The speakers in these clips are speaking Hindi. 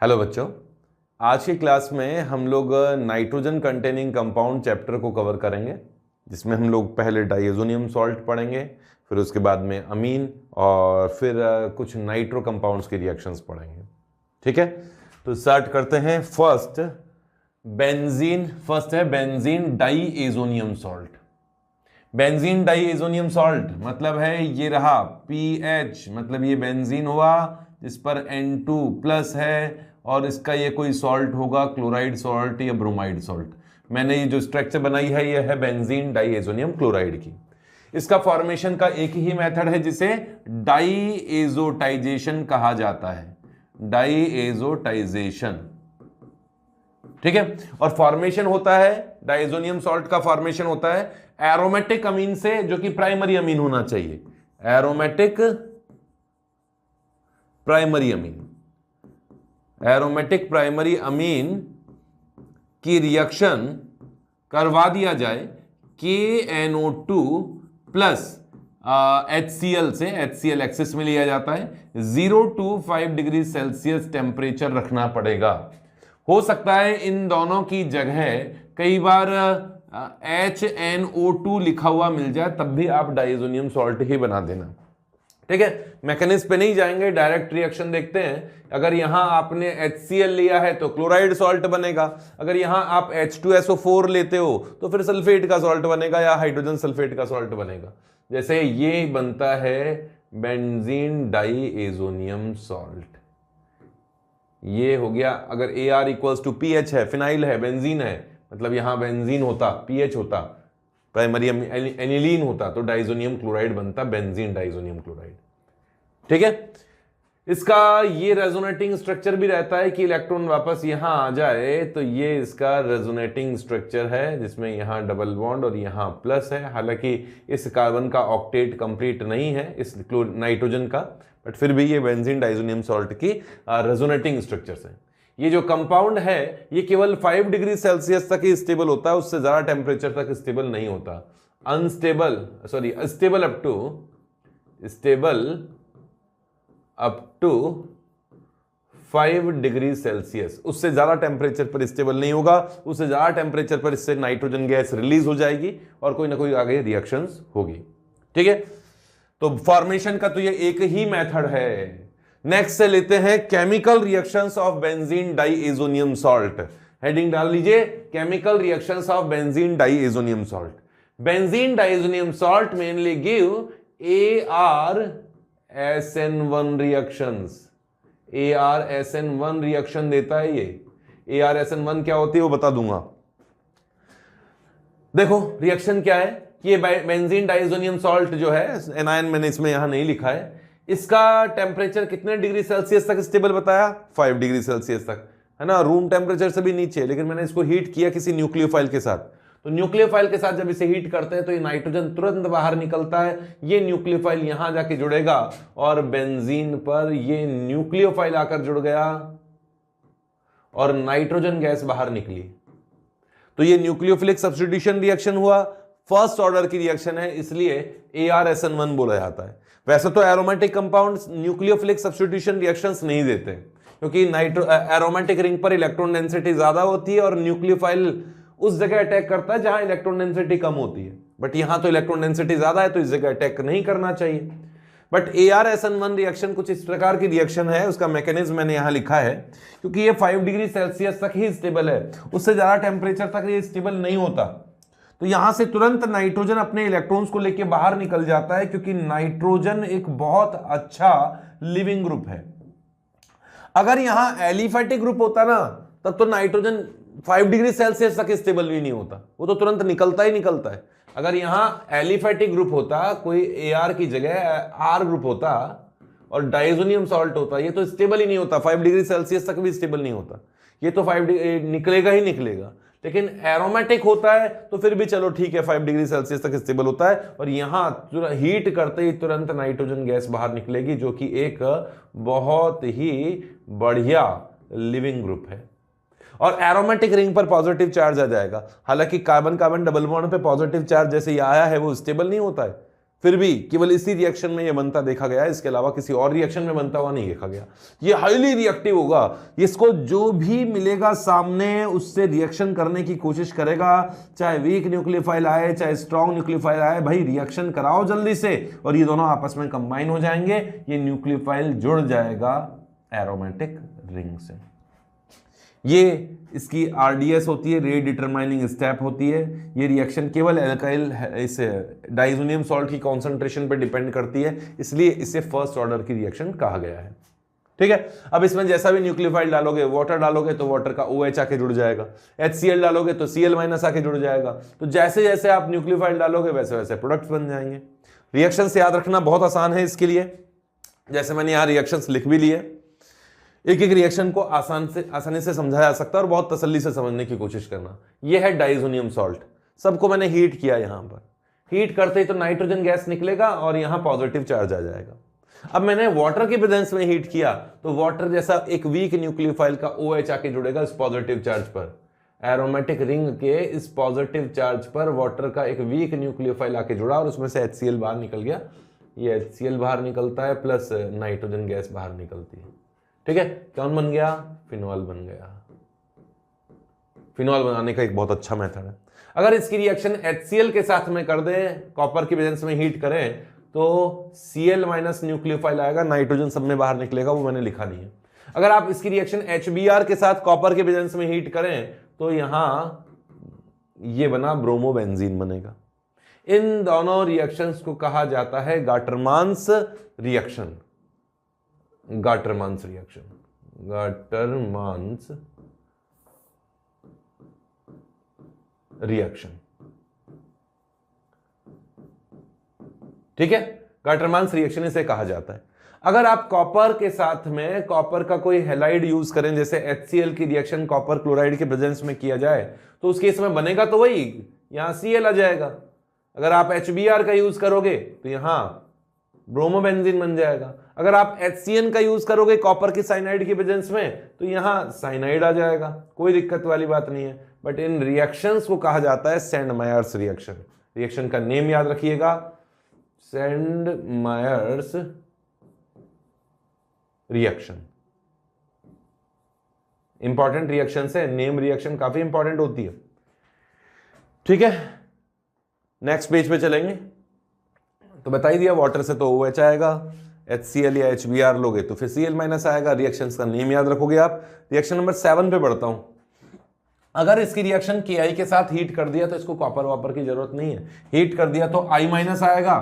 हेलो बच्चों, आज की क्लास में हम लोग नाइट्रोजन कंटेनिंग कंपाउंड चैप्टर को कवर करेंगे, जिसमें हम लोग पहले डाइएजोनियम सॉल्ट पढ़ेंगे, फिर उसके बाद में अमीन और फिर कुछ नाइट्रो कंपाउंड्स की रिएक्शंस पढ़ेंगे। ठीक है, तो स्टार्ट करते हैं। फर्स्ट है benzene diazonium salt. Benzene diazonium salt मतलब है ये रहा PH, मतलब ये बेंजीन हुआ जिस पर N2 प्लस है और इसका ये कोई सॉल्ट होगा, क्लोराइड सॉल्ट या ब्रोमाइड सॉल्ट। मैंने ये जो स्ट्रक्चर बनाई है ये है बेंजीन डाइएजोनियम क्लोराइड की। इसका फॉर्मेशन का एक ही मेथड है जिसे डाइएजोटाइजेशन कहा जाता है, डाइएजोटाइजेशन। ठीक है, और फॉर्मेशन होता है डाइएजोनियम सॉल्ट का फॉर्मेशन होता है एरोमेटिक अमीन से, जो कि प्राइमरी अमीन होना चाहिए। एरोमेटिक प्राइमरी अमीन की रिएक्शन करवा दिया जाए KNO2 प्लस HCl से। HCl एक्सिस में लिया जाता है। 0 to 5 डिग्री सेल्सियस टेम्परेचर रखना पड़ेगा। हो सकता है इन दोनों की जगह कई बार HNO2 लिखा हुआ मिल जाए, तब भी आप डाइएजोनियम सॉल्ट ही बना देना। ठीक है, मैकेनिज्म पे नहीं जाएंगे, डायरेक्ट रिएक्शन देखते हैं। अगर यहां आपने HCl लिया है तो क्लोराइड सॉल्ट बनेगा, अगर यहां आप H2SO4 लेते हो तो फिर सल्फेट का सॉल्ट बनेगा या हाइड्रोजन सल्फेट का सॉल्ट बनेगा। जैसे ये बनता है बेंजीन डाइएजोनियम सॉल्ट, ये हो गया। अगर AR इक्वल्स टू PH है, फिनाइल है, बेंजीन है, मतलब यहां बेंजीन होता, PH होता, प्राइमरी एनिलीन होता, तो डाइएजोनियम क्लोराइड बनता बेंजीन डाइएजोनियम क्लोराइड। ठीक है, इसका ये रेजोनेटिंग स्ट्रक्चर भी रहता है कि इलेक्ट्रॉन वापस यहां आ जाए, तो ये इसका रेजोनेटिंग स्ट्रक्चर है जिसमें यहां डबल बॉन्ड और यहां प्लस है। हालांकि इस कार्बन का ऑक्टेट कंप्लीट नहीं है, इस नाइट्रोजन का, बट फिर भी ये बेंजीन डाइएजोनियम सॉल्ट की रेजोनेटिंग स्ट्रक्चर्स है। ये जो कंपाउंड है ये केवल 5 डिग्री सेल्सियस तक ही स्टेबल होता है, उससे ज्यादा टेम्परेचर तक स्टेबल नहीं होता। Stable up to 5 degree Celsius, उससे ज्यादा टेम्परेचर पर स्टेबल नहीं होगा। उससे ज्यादा टेम्परेचर पर इससे नाइट्रोजन गैस रिलीज हो जाएगी और कोई ना कोई आगे रिएक्शंस होगी। ठीक है, तो फॉर्मेशन का तो ये एक ही मेथड है। नेक्स्ट से लेते हैं chemical reactions of benzene diazonium salt. Heading डाल लीजिए, chemical reactions of benzene diazonium salt. Benzene diazonium salt mainly give ArSN1 reactions. ArSN1 reaction देता है ये। ArSN1 क्या होती है वो बता दूंगा। देखो रिएक्शन क्या है, ये बेंजीन डाइएजोनियम सॉल्ट जो है, एनायन मैंने इसमें यहां नहीं लिखा है, इसका टेम्परेचर कितने डिग्री सेल्सियस तक स्टेबल बताया? 5 डिग्री सेल्सियस तक, है ना, रूम टेम्परेचर से भी नीचे। लेकिन मैंने इसको हीट किया किसी न्यूक्लियोफाइल के साथ, तो न्यूक्लियोफाइल के साथ जब इसे हीट करते हैं तो ये नाइट्रोजन तुरंत बाहर निकलता है। ये न्यूक्लियोफाइल यहां जाके जुड़ेगा और बेंजीन पर ये न्यूक्लियोफाइल आकर जुड़ गया और नाइट्रोजन गैस बाहर निकली। तो ये न्यूक्लियोफिलिक सब्स्टिट्यूशन रिएक्शन हुआ, फर्स्ट ऑर्डर की रिएक्शन है, इसलिए ArSN1 बोला जाता है। वैसे तो aromatic compounds nucleophilic substitution reactions नहीं देते, क्योंकि एरोमेटिक रिंग पर इलेक्ट्रॉन डेंसिटी ज्यादा होती है और न्यूक्लियोफाइल उस जगह अटैक करता है जहां इलेक्ट्रॉन डेंसिटी कम होती है। बट यहां तो इलेक्ट्रॉन डेंसिटी ज्यादा है, तो इस जगह अटैक नहीं करना चाहिए। बट ArSN1 रिएक्शन कुछ इस प्रकार की रिएक्शन है, उसका मैकेनिज्म मैंने यहां लिखा है, क्योंकि ये 5 डिग्री सेल्सियस तक ही स्टेबल है, उससे ज्यादा टेम्परेचर तक ये स्टेबल नहीं होता। तो यहां से तुरंत नाइट्रोजन अपने इलेक्ट्रॉन्स को लेके बाहर निकल जाता है, क्योंकि नाइट्रोजन एक बहुत अच्छा लिविंग ग्रुप है। अगर यहां एलिफैटिक ग्रुप होता ना, तब तो नाइट्रोजन 5 डिग्री सेल्सियस तक स्टेबल भी नहीं होता, वो तो तुरंत निकलता ही निकलता है। अगर यहां एलिफैटिक ग्रुप होता, कोई AR की जगह R ग्रुप होता और डाइएजोनियम सॉल्ट होता, ये तो स्टेबल ही नहीं होता, 5 डिग्री सेल्सियस तक भी स्टेबल नहीं होता, ये तो 5 निकलेगा ही निकलेगा। लेकिन एरोमेटिक होता है तो फिर भी चलो ठीक है, 5 डिग्री सेल्सियस तक स्टेबल होता है, और यहां हीट करते ही तुरंत नाइट्रोजन गैस बाहर निकलेगी, जो कि एक बहुत ही बढ़िया लिविंग ग्रुप है। और एरोमेटिक रिंग पर पॉजिटिव चार्ज आ जाएगा। हालांकि कार्बन कार्बन डबल बॉन्ड पे पॉजिटिव चार्ज जैसे ये आया है वो स्टेबल नहीं होता है, फिर भी केवल इसी रिएक्शन में ये बनता देखा गया है, इसके अलावा किसी और रिएक्शन में बनता हुआ नहीं देखा गया। ये हाईली रिएक्टिव होगा, इसको जो भी मिलेगा सामने उससे रिएक्शन करने की कोशिश करेगा, चाहे वीक न्यूक्लियोफाइल आए चाहे स्ट्रॉन्ग न्यूक्लियोफाइल आए, भाई रिएक्शन कराओ जल्दी से, और ये दोनों आपस में कंबाइन हो जाएंगे, ये न्यूक्लियोफाइल जुड़ जाएगा एरोमेटिक रिंग से। ये इसकी आरडीएस होती है, रेट डिटरमाइनिंग स्टेप होती है। ये रिएक्शन केवल एल्काइल इस डाइजोनियम सॉल्ट की कॉन्सेंट्रेशन पर डिपेंड करती है, इसलिए इसे फर्स्ट ऑर्डर की रिएक्शन कहा गया है। ठीक है, अब इसमें जैसा भी न्यूक्लियोफाइल डालोगे, वाटर डालोगे तो वाटर का OH आके जुड़ जाएगा, HCl डालोगे तो Cl- आके जुड़ जाएगा। तो जैसे जैसे आप न्यूक्लियोफाइल डालोगे वैसे वैसे प्रोडक्ट्स बन जाएंगे। रिएक्शन से याद रखना बहुत आसान है इसके लिए, जैसे मैंने यहाँ रिएक्शंस लिख भी लिए, एक एक रिएक्शन को आसानी से समझाया जा सकता है और बहुत तसल्ली से समझने की कोशिश करना। यह है डाइजोनियम सॉल्ट, सबको मैंने हीट किया, यहां पर हीट करते ही तो नाइट्रोजन गैस निकलेगा और यहां पॉजिटिव चार्ज आ जाएगा। अब मैंने वाटर के प्रेजेंस में हीट किया तो वाटर जैसा एक वीक न्यूक्लियोफाइल का OH आके जुड़ेगा इस पॉजिटिव चार्ज पर, एरोमेटिक रिंग के इस पॉजिटिव चार्ज पर वाटर का एक वीक न्यूक्लियोफाइल आके जुड़ा और उसमें से HCl बाहर निकल गया, ये HCl बाहर निकलता है प्लस नाइट्रोजन गैस बाहर निकलती है। ठीक है, कौन बन गया? फिनॉल बन गया। फिनॉल बनाने का एक बहुत अच्छा मेथड है। अगर इसकी रिएक्शन HCl के साथ में कर दें, कॉपर की प्रेजेंस में हीट करें, तो Cl- न्यूक्लियोफाइल आएगा, नाइट्रोजन सब में बाहर निकलेगा, वो मैंने लिखा नहीं है। अगर आप इसकी रिएक्शन HBr के साथ कॉपर के प्रेजेंस में हीट करें तो यहां ये बना ब्रोमोबेंजीन बनेगा। इन दोनों रिएक्शंस को कहा जाता है Gattermann's reaction. Gattermann's reaction, Gattermann's reaction. ठीक है, गाटरमान्स रिएक्शन इसे कहा जाता है। अगर आप कॉपर के साथ में कॉपर का कोई हैलाइड यूज करें, जैसे HCl की रिएक्शन कॉपर क्लोराइड के प्रेजेंस में किया जाए, तो उस केस में बनेगा तो वही, यहां Cl आ जाएगा। अगर आप HBr का यूज करोगे तो यहां ब्रोमोबेंजीन बन जाएगा। अगर आप HCN का यूज करोगे कॉपर की साइनाइड की प्रेजेंस में तो यहां साइनाइड आ जाएगा, कोई दिक्कत वाली बात नहीं है। बट इन रिएक्शंस को कहा जाता है सेंडमायर्स रिएक्शन। रिएक्शन का नेम याद रखिएगा, सेंडमायर्स रिएक्शन। इंपॉर्टेंट रिएक्शन है, नेम रिएक्शन काफी इंपॉर्टेंट होती है। ठीक है, नेक्स्ट पेज पे चलेंगे। तो बता ही दिया, वाटर से तो OH आएगा, HCl या HBr लोगे तो फिर Cl- आएगा। रिएक्शंस का नेम याद रखोगे आप। रिएक्शन नंबर 7 पे बढ़ता हूं। अगर इसकी रिएक्शन Ki के साथ हीट कर दिया तो इसको कॉपर वापर की जरूरत नहीं है, हीट कर दिया तो I- आएगा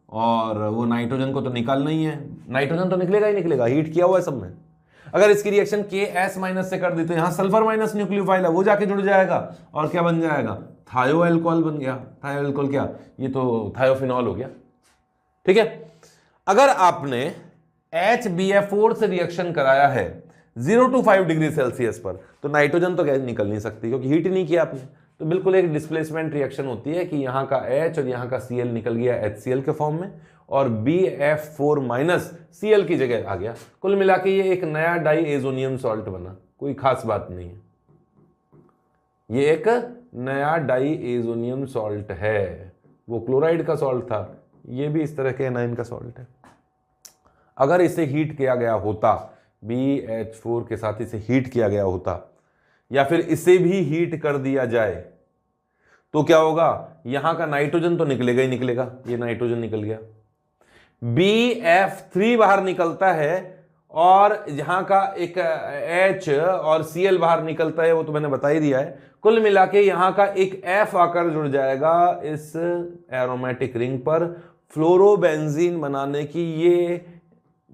और वो नाइट्रोजन को तो निकालना ही है, नाइट्रोजन तो निकलेगा ही निकलेगा, हीट किया हुआ है सब में। अगर इसकी रिएक्शन Ks- से कर दी तो यहां सल्फर माइनस न्यूक्लियोफाइल है, वो जाके जुड़ जाएगा और क्या बन जाएगा? थायो एल्कोहल बन गया। थायो एल्कोहल क्या? ये तो थायोफिनॉल हो गया। ठीक है, अगर आपने HBF4 से रिएक्शन कराया है 0 to 5 डिग्री सेल्सियस पर, तो नाइट्रोजन तो गैस निकल नहीं सकती क्योंकि हीट ही नहीं किया आपने। तो बिल्कुल एक डिस्प्लेसमेंट रिएक्शन होती है कि यहां का H और यहां का Cl निकल गया HCl के फॉर्म में और BF4- Cl की जगह आ गया। कुल मिला के ये एक नया डाइएजोनियम सॉल्ट बना, कोई खास बात नहीं है। ये एक नया डाइएजोनियम सॉल्ट है, वो क्लोराइड का सॉल्ट था, ये भी इस तरह के एनाइन का सॉल्ट है। अगर इसे हीट किया गया होता, BH4 के साथ इसे हीट किया गया होता, या फिर इसे भी हीट कर दिया जाए तो क्या होगा? यहां का नाइट्रोजन तो निकलेगा ही निकलेगा, ये नाइट्रोजन निकल गया, BF3 बाहर निकलता है और यहां का एक H और Cl बाहर निकलता है, वो तो मैंने बता ही दिया है। कुल मिला के यहां का एक F आकर जुड़ जाएगा इस एरोमेटिक रिंग पर फ्लोरोबेंजीन बनाने की। ये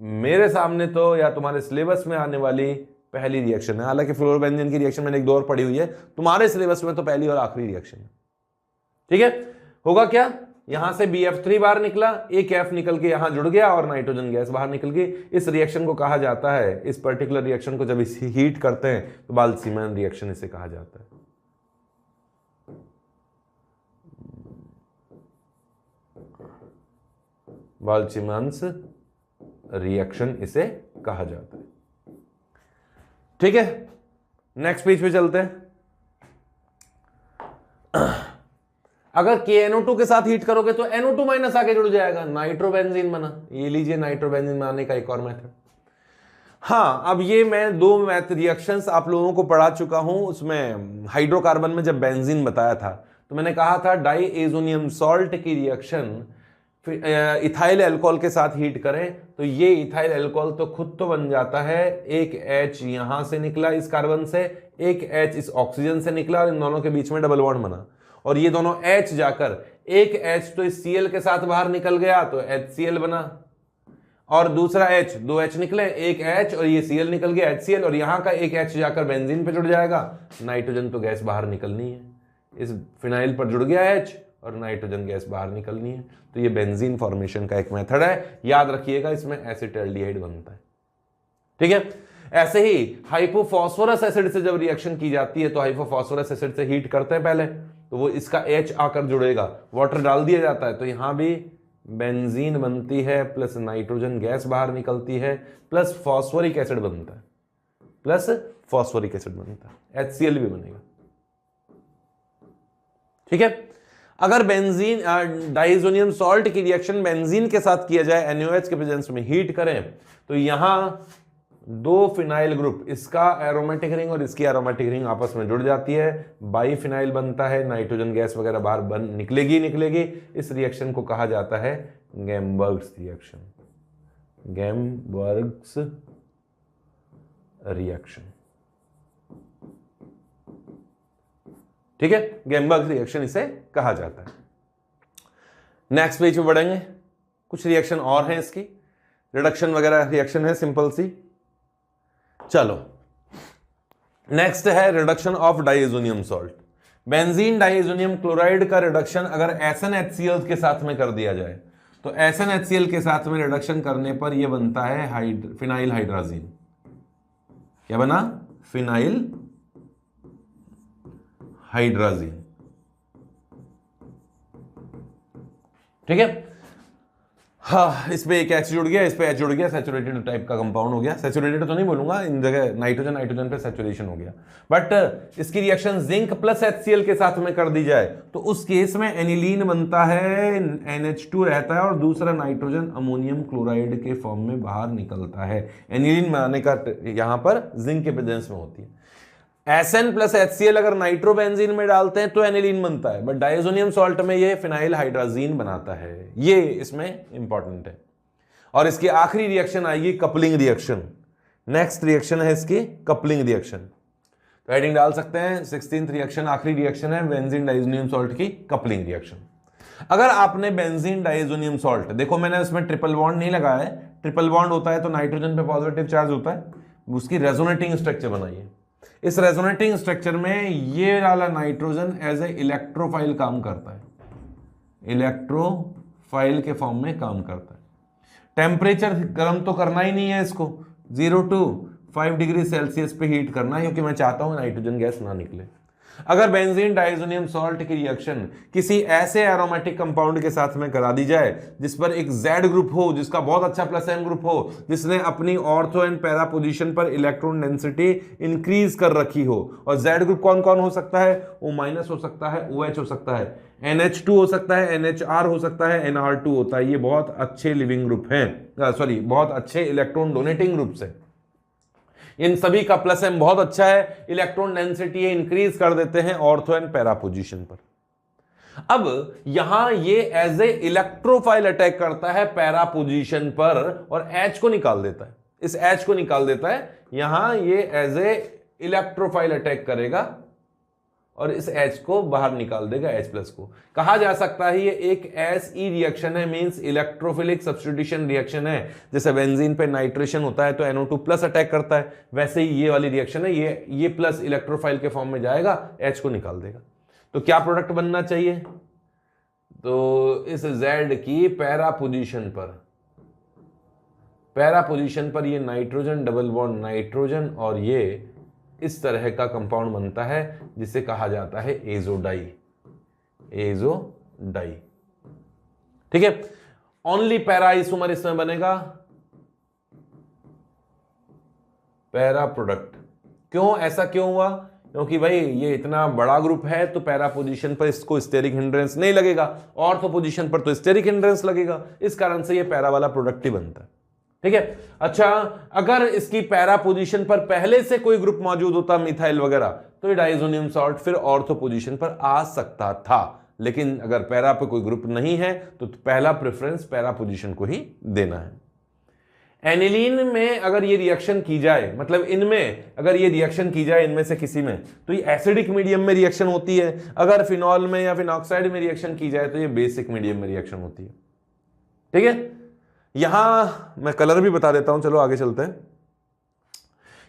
मेरे सामने तो या तुम्हारे सिलेबस में आने वाली पहली रिएक्शन है। हालांकि फ्लोरोबेंजीन की रिएक्शन मैंने एक दो और पढ़ी हुई है, तुम्हारे सिलेबस में तो पहली और आखिरी रिएक्शन है। ठीक है, होगा क्या? यहां से BF3 बाहर निकला, एक F निकल के यहां जुड़ गया और नाइट्रोजन गैस बाहर निकल गई। इस रिएक्शन को कहा जाता है, इस पर्टिकुलर रिएक्शन को जब इसे हीट करते हैं तो बाल्सीमैन रिएक्शन इसे कहा जाता है। बाल्सीमैन्स रिएक्शन इसे कहा जाता है। ठीक है, नेक्स्ट पेज पे चलते हैं। अगर KNO2 के साथ हीट करोगे तो NO2 माइनस आके जुड़ जाएगा, नाइट्रोबेंजीन बना। ये लीजिए नाइट्रोबेंजीन बनाने का एक और मेथड। हाँ, अब ये मैं दो मैथ रिएक्शंस आप लोगों को पढ़ा चुका हूं। उसमें हाइड्रोकार्बन में जब बेंजीन बताया था तो मैंने कहा था डाईएजोनियम सॉल्ट की रिएक्शन इथाइल अल्कोहल के साथ हीट करें तो ये इथाइल अल्कोहल तो खुद तो बन जाता है, एक H यहां से निकला इस कार्बन से, एक H इस ऑक्सीजन से निकला और इन दोनों के बीच में डबल बॉन्ड बना, और ये दोनों H जाकर एक H तो इस Cl के साथ बाहर निकल गया तो HCl बना, और दूसरा H, दो H निकले, एक H और ये Cl निकल गया HCl, और यहां का एक H जाकर बेंजीन पे जुड़ जाएगा। नाइट्रोजन तो गैस बाहर निकलनी है, इस फिनाइल पर जुड़ गया H और नाइट्रोजन गैस बाहर निकलनी है। तो ये बेंजीन फॉर्मेशन का एक मेथड है, याद रखिएगा, इसमें एसिटाल्डिहाइड बनता है। ठीक है। ऐसे ही हाइपोफॉस्फोरस एसिड से जब रिएक्शन की जाती है तो हाइपोफॉस्फोरस एसिड से हीट करते हैं पहले, तो वो इसका H आकर जुड़ेगा, वाटर डाल दिया जाता है तो यहां भी बेंजीन बनती है, प्लस नाइट्रोजन गैस बाहर निकलती है, प्लस फॉस्फोरिक एसिड बनता है, प्लस फॉस्फोरिक एसिड बनता है, HCl भी बनेगा। ठीक है। अगर बेंजीन डाइजोनियम सॉल्ट की रिएक्शन बेंजीन के साथ किया जाए, NaOH के प्रेजेंस में हीट करें, तो यहां दो फिनाइल ग्रुप, इसका एरोमेटिक रिंग और इसकी एरोमेटिक रिंग आपस में जुड़ जाती है, बाइफिनाइल बनता है, नाइट्रोजन गैस वगैरह बाहर निकलेगी। इस रिएक्शन को कहा जाता है गैम्बर्ग्स रिएक्शन, गैम्बर्ग्स रिएक्शन। ठीक है, गैम्बर्ग्स रिएक्शन इसे कहा जाता है। नेक्स्ट पेज पे बढ़ेंगे, कुछ रिएक्शन और हैं इसकी, रिडक्शन वगैरह रिएक्शन है सिंपल सी। चलो नेक्स्ट है reduction of diazonium salt. Benzene diazonium chloride का रिडक्शन अगर SnHCl के साथ में कर दिया जाए तो SnHCl के साथ में रिडक्शन करने पर यह बनता है फिनाइल हाइड्राजीन। क्या बना? Phenyl hydrazine. ठीक है। हाँ, इस पे एक H जुड़ गया, इस पे H जुड़ गया, सैचुरेटेड टाइप का कंपाउंड हो गया। सैचुरेटेड तो नहीं बोलूंगा, इन जगह नाइट्रोजन पे सैचुरेशन हो गया। बट इसकी रिएक्शन जिंक प्लस HCl के साथ में कर दी जाए तो उस केस में एनिलीन बनता है, NH2 रहता है और दूसरा नाइट्रोजन अमोनियम क्लोराइड के फॉर्म में बाहर निकलता है। एनिलीन बनाने का यहां पर जिंक के प्रेजेंस में होती है। Sn प्लस HCl अगर नाइट्रोबेंजीन में डालते हैं तो एनिलीन बनता है, बट डाइएजोनियम सॉल्ट में ये फिनाइल हाइड्राजीन बनाता है। ये इसमें इंपॉर्टेंट है। और इसकी आखिरी रिएक्शन आएगी कपलिंग रिएक्शन। नेक्स्ट रिएक्शन है इसकी कपलिंग रिएक्शन, तो हेडिंग डाल सकते हैं 16th रिएक्शन, आखिरी रिएक्शन है बेंजीन डाइएजोनियम सॉल्ट की कपलिंग रिएक्शन। अगर आपने बेंजीन डाइएजोनियम सॉल्ट, देखो मैंने उसमें ट्रिपल बॉन्ड नहीं लगाया है, ट्रिपल बॉन्ड होता है तो नाइट्रोजन पे पॉजिटिव चार्ज होता है, उसकी रेजोनेटिंग स्ट्रक्चर बनाइए। इस रेजोनेटिंग स्ट्रक्चर में ये वाला नाइट्रोजन एज ए इलेक्ट्रोफाइल काम करता है, इलेक्ट्रोफाइल के फॉर्म में काम करता है। टेम्परेचर गर्म तो करना ही नहीं है इसको, 0 to 5 डिग्री सेल्सियस पे हीट करना है, क्योंकि मैं चाहता हूं नाइट्रोजन गैस ना निकले। अगर बेंजीन डाइएजोनियम सॉल्ट की रिएक्शन किसी ऐसे एरोमेटिक कंपाउंड के साथ में करा दी जाए जिस पर एक Z ग्रुप हो, जिसका बहुत अच्छा प्लस M ग्रुप हो, जिसने अपनी ऑर्थो एंड पैरा पोजीशन पर इलेक्ट्रॉन डेंसिटी इंक्रीज कर रखी हो, और Z ग्रुप कौन कौन हो सकता है? O- हो सकता है, OH हो सकता है, NH2 हो सकता है, NHR हो सकता है, NR2 होता है। ये बहुत अच्छे लिविंग ग्रुप हैं, सॉरी बहुत अच्छे इलेक्ट्रॉन डोनेटिंग ग्रुप्स हैं। इन सभी का प्लस M बहुत अच्छा है, इलेक्ट्रॉन डेंसिटी इंक्रीज कर देते हैं ऑर्थो एंड पैरा पोजीशन पर। अब यहां ये एज ए इलेक्ट्रोफाइल अटैक करता है पैरा पोजीशन पर और H को निकाल देता है, इस H को निकाल देता है। यहां ये एज ए इलेक्ट्रोफाइल अटैक करेगा और इस H को बाहर निकाल देगा, H प्लस को। कहा जा सकता है ये एक SE रिएक्शन है, मींस इलेक्ट्रोफिलिक सब्स्टिट्यूशन रिएक्शन है। जैसे बेंजीन पे नाइट्रेशन होता है तो NO2 प्लस अटैक करता है, वैसे ही ये वाली रिएक्शन है, ये प्लस इलेक्ट्रोफाइल के फॉर्म में जाएगा, H को निकाल देगा। तो क्या प्रोडक्ट बनना चाहिए? तो इस Z की पैरा पोजीशन पर ये नाइट्रोजन डबल बॉन्ड नाइट्रोजन और ये इस तरह का कंपाउंड बनता है जिसे कहा जाता है एजोडाई। ठीक है। ओनली पैरा आइसोमर इसमें बनेगा, पैरा प्रोडक्ट। क्यों ऐसा क्यों हुआ? क्योंकि भाई ये इतना बड़ा ग्रुप है तो पैरा पोजीशन पर इसको स्टेरिक हिंड्रेंस नहीं लगेगा, ऑर्थो पोजीशन पर तो स्टेरिक हिंड्रेंस लगेगा, इस कारण से ये पैरा वाला प्रोडक्ट ही बनता है। ठीक है। अच्छा, अगर इसकी पैरा पोजीशन पर पहले से कोई ग्रुप मौजूद होता मिथाइल वगैरह, तो ये डाइजोनियम सॉल्ट फिर ऑर्थो पोजीशन पर आ सकता था, लेकिन अगर पैरा पे कोई ग्रुप नहीं है तो पहला प्रेफरेंस पैरा पोजीशन को ही देना है। एनिलीन में अगर ये रिएक्शन की जाए, मतलब इनमें अगर ये रिएक्शन की जाए इनमें से किसी में, तो ये एसिडिक मीडियम में रिएक्शन होती है। अगर फिनॉल में या फिनॉक्साइड में रिएक्शन की जाए तो ये बेसिक मीडियम में रिएक्शन होती है। ठीक है। यहां मैं कलर भी बता देता हूं, चलो आगे चलते हैं।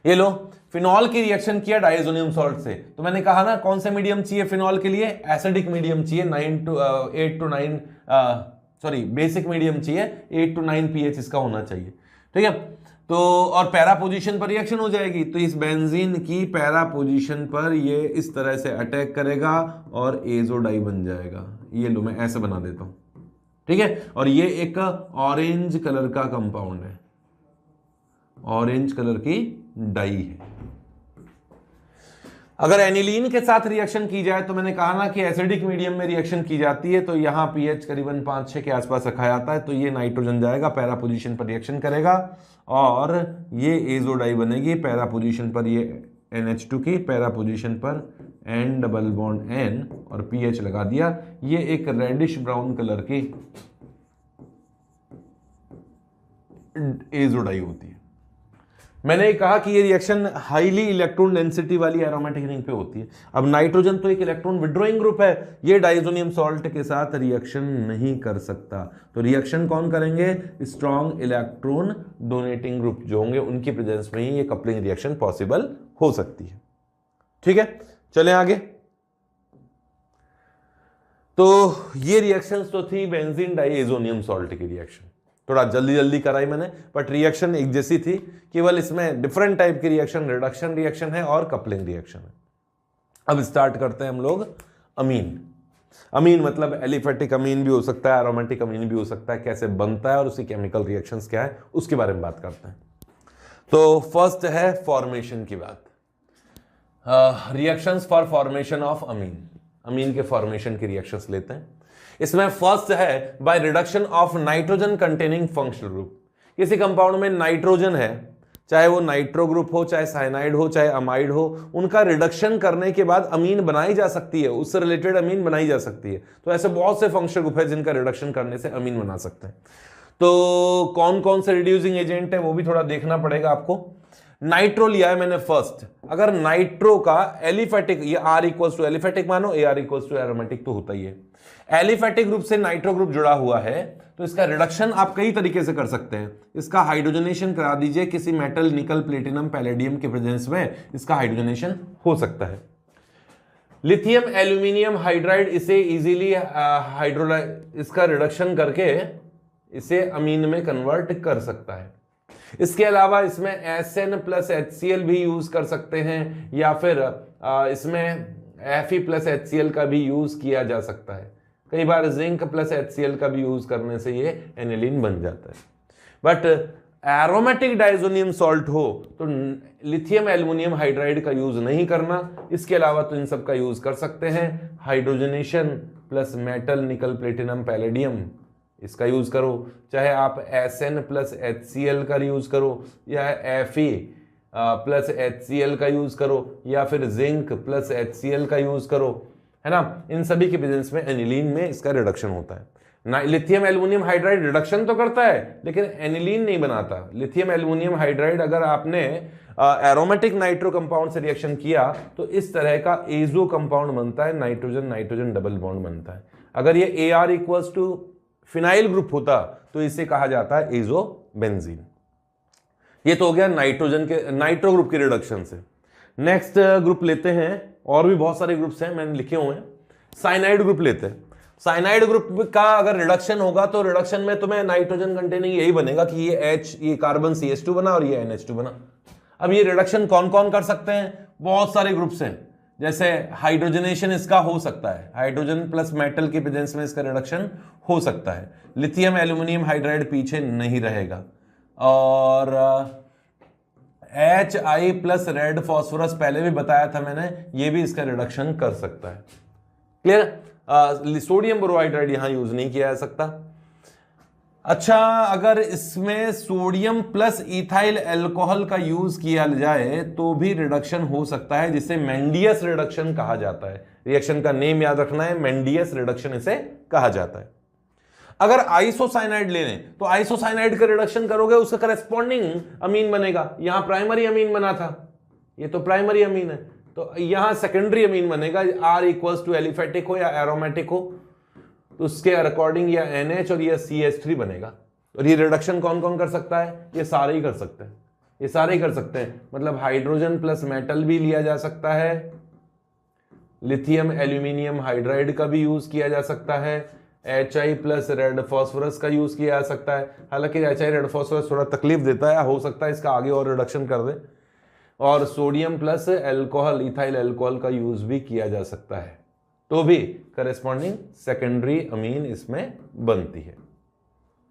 ये लो, फिनॉल की रिएक्शन किया डाइजोनियम सॉल्ट से, तो मैंने कहा ना कौन से मीडियम चाहिए फिनॉल के लिए, एसिडिक मीडियम चाहिए, 8 to 9 बेसिक मीडियम चाहिए, 8 to 9 pH इसका होना चाहिए। ठीक है। तो और पैरा पोजीशन पर रिएक्शन हो जाएगी, तो इस बेंजीन की पैरा पोजीशन पर ये इस तरह से अटैक करेगा और एजोडाई बन जाएगा। ये लो, मैं ऐसे बना देता हूं। ठीक है। और ये एक ऑरेंज कलर का कंपाउंड है, ऑरेंज कलर की डाई है। अगर एनिलीन के साथ रिएक्शन की जाए तो मैंने कहा ना कि एसिडिक मीडियम में रिएक्शन की जाती है, तो यहां पीएच करीबन 5-6 के आसपास रखा जाता है, तो ये नाइट्रोजन जाएगा, पैरा पोजीशन पर रिएक्शन करेगा और ये एजोडाई बनेगी पैरा पोजीशन पर, ये NH2 की पैरा पोजीशन पर N डबल बॉन्ड N और पीएच लगा दिया, ये एक रेडिश ब्राउन कलर की एजोडाई होती है। मैंने कहा कि ये रिएक्शन हाईली इलेक्ट्रॉन डेंसिटी वाली एरोमेटिक रिंग पे होती है। अब नाइट्रोजन तो एक इलेक्ट्रॉन विड्रॉइंग ग्रुप है, ये डाइजोनियम सॉल्ट के साथ रिएक्शन नहीं कर सकता, तो रिएक्शन कौन करेंगे, स्ट्रॉन्ग इलेक्ट्रॉन डोनेटिंग ग्रुप जो होंगे उनकी प्रेजेंस में ही ये कपलिंग रिएक्शन पॉसिबल हो सकती है। ठीक है, चलें आगे। तो ये रिएक्शंस तो थी बेंजीन डाइएजोनियम सॉल्ट की रिएक्शन, थोड़ा जल्दी जल्दी कराई मैंने, बट रिएक्शन एक जैसी थी, केवल इसमें डिफरेंट टाइप की रिएक्शन, रिडक्शन रिएक्शन है और कपलिंग रिएक्शन है। अब स्टार्ट करते हैं हम लोग अमीन। अमीन मतलब एलिफेटिक अमीन भी हो सकता है, एरोमेटिक अमीन भी हो सकता है, कैसे बनता है और उसकी केमिकल रिएक्शंस क्या है उसके बारे में बात करते हैं। तो फर्स्ट है फॉर्मेशन की बात, रिएक्शंस फॉर फॉर्मेशन ऑफ अमीन। अमीन के फॉर्मेशन की रिएक्शंस लेते हैं। इसमें फर्स्ट है by reduction of nitrogen containing functional group. किसी कंपाउंड में नाइट्रोजन है, चाहे वो नाइट्रो ग्रुप हो, चाहे साइनाइड हो, चाहे अमाइड हो, उनका रिडक्शन करने के बाद अमीन बनाई जा सकती है, उससे रिलेटेड अमीन बनाई जा सकती है। तो ऐसे बहुत से फंक्शनल ग्रुप है जिनका रिडक्शन करने से अमीन बना सकते हैं। तो कौन कौन से रिड्यूसिंग एजेंट है वो भी थोड़ा देखना पड़ेगा आपको। नाइट्रो लिया है मैंने फर्स्ट, अगर नाइट्रो का एलिफेटिक, ये R इक्वल्स टू एलिफेटिक मानो, AR इक्वल्स टू एरोमेटिक तो होता ही है। एलिफेटिक ग्रुप से नाइट्रो ग्रुप जुड़ा हुआ है तो इसका रिडक्शन आप कई तरीके से कर सकते हैं। इसका हाइड्रोजनेशन करा दीजिए किसी मेटल, निकल, प्लेटिनम, पैलेडियम के प्रेजेंस में इसका हाइड्रोजनेशन हो सकता है। लिथियम एल्यूमिनियम हाइड्राइड, इसे इजीली इसका रिडक्शन करके इसे अमीन में कन्वर्ट कर सकता है। इसके अलावा इसमें SN प्लस HCl भी यूज कर सकते हैं, या फिर इसमें Fe प्लस HCl का भी यूज किया जा सकता है। कई बार जिंक प्लस HCl का भी यूज करने से ये एनिलीन बन जाता है। बट एरोमेटिक डाइजोनियम सॉल्ट हो तो लिथियम एल्युमिनियम हाइड्राइड का यूज नहीं करना। इसके अलावा तो इन सब का यूज कर सकते हैं। हाइड्रोजनेशन प्लस मेटल, निकल, प्लेटिनम, पैलेडियम, इसका यूज करो, चाहे आप SN प्लस HCl का यूज करो, या Fe प्लस HCl का यूज करो, या फिर जिंक प्लस HCl का यूज करो, है ना। इन सभी के प्रेजेंस में एनिलीन में इसका रिडक्शन होता है। लिथियम एल्युमिनियम हाइड्राइड रिडक्शन तो करता है लेकिन एनिलीन नहीं बनाता। लिथियम एल्युमिनियम हाइड्राइड अगर आपने एरोमेटिक नाइट्रो कंपाउंड से रिएक्शन किया तो इस तरह का एजो कंपाउंड बनता है, नाइट्रोजन नाइट्रोजन डबल बॉन्ड बनता है। अगर ये AR equals to phenyl group होता तो इसे कहा जाता है एजो बेंजीन। ये तो हो गया नाइट्रोजन के, नाइट्रो ग्रुप के रिडक्शन से। नेक्स्ट ग्रुप लेते हैं, और भी बहुत सारे ग्रुप्स हैं मैंने लिखे हुए हैं। साइनाइड ग्रुप लेते हैं। साइनाइड ग्रुप का अगर रिडक्शन होगा तो रिडक्शन में तुम्हें नाइट्रोजन कंटेनिंग यही बनेगा कि ये कार्बन CH2 बना और ये NH2 बना। अब ये रिडक्शन कौन कौन कर सकते हैं, बहुत सारे ग्रुप्स हैं। जैसे हाइड्रोजनेशन इसका हो सकता है, हाइड्रोजन प्लस मेटल के प्रेजेंस में इसका रिडक्शन हो सकता है। लिथियम एल्युमिनियम हाइड्राइड पीछे नहीं रहेगा। और HI प्लस रेड फॉस्फोरस पहले भी बताया था मैंने, ये भी इसका रिडक्शन कर सकता है। क्लियर? सोडियम बोरोहाइड्राइड यहां यूज नहीं किया जा सकता। अच्छा, अगर इसमें सोडियम प्लस इथाइल अल्कोहल का यूज किया जाए तो भी रिडक्शन हो सकता है, जिसे मेंडियस रिडक्शन कहा जाता है। रिएक्शन का नेम याद रखना है, मेंडियस रिडक्शन इसे कहा जाता है। अगर आइसोसाइनाइड ले लें तो आइसोसाइनाइड का रिडक्शन करोगे, उसका करस्पॉन्डिंग अमीन बनेगा। यहां प्राइमरी अमीन बना था, ये तो प्राइमरी अमीन है, तो यहां सेकेंडरी अमीन बनेगा। R इक्वल्स टू एलिफेटिक हो या एरोमेटिक हो तो उसके अकॉर्डिंग या NH और ये CH3 बनेगा। और ये रिडक्शन कौन कौन कर सकता है? ये सारे ही कर सकते हैं, ये सारे ही कर सकते हैं। मतलब हाइड्रोजन प्लस मेटल भी लिया जा सकता है, लिथियम एल्यूमिनियम हाइड्राइड का भी यूज किया जा सकता है, HI प्लस रेड फॉस्फोरस का यूज किया जा सकता है। हालांकि HI रेड फॉस्फोरस थोड़ा तकलीफ देता है, हो सकता है इसका आगे और रिडक्शन कर दे। और sodium plus alcohol, ethyl alcohol का यूज भी किया जा सकता है, तो भी करेस्पॉन्डिंग सेकेंडरी अमीन इसमें बनती है।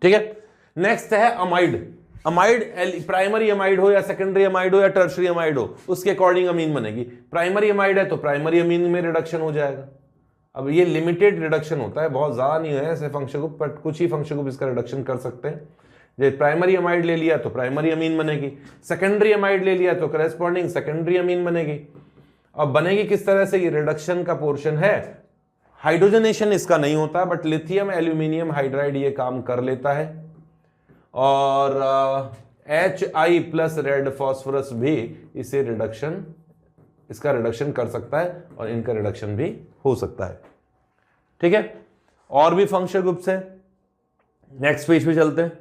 ठीक है, नेक्स्ट है अमाइड। अमाइड प्राइमरी अमाइड हो या सेकेंडरी अमाइड हो या टर्शरी अमाइड हो, उसके अकॉर्डिंग अमीन बनेगी। प्राइमरी अमाइड है तो प्राइमरी अमीन में रिडक्शन हो जाएगा। अब ये लिमिटेड रिडक्शन होता है, बहुत ज्यादा नहीं है ऐसे फंक्शन ग्रुप, बट कुछ ही फंक्शन ग्रुप इसका रिडक्शन कर सकते हैं। जब प्राइमरी अमाइड ले लिया तो प्राइमरी अमीन बनेगी, सेकेंडरी अमाइड ले लिया तो करेस्पॉन्डिंग सेकेंडरी अमीन बनेगी। अब बनेगी किस तरह से? ये रिडक्शन का पोर्शन है, हाइड्रोजनेशन इसका नहीं होता, बट लिथियम एल्यूमिनियम हाइड्राइड ये काम कर लेता है। और HI प्लस रेड फॉस्फोरस भी इसे रिडक्शन, इसका रिडक्शन कर सकता है और इनका रिडक्शन भी हो सकता है। ठीक है, और भी फंक्शन ग्रुप्स है। नेक्स्ट पेज पे चलते हैं।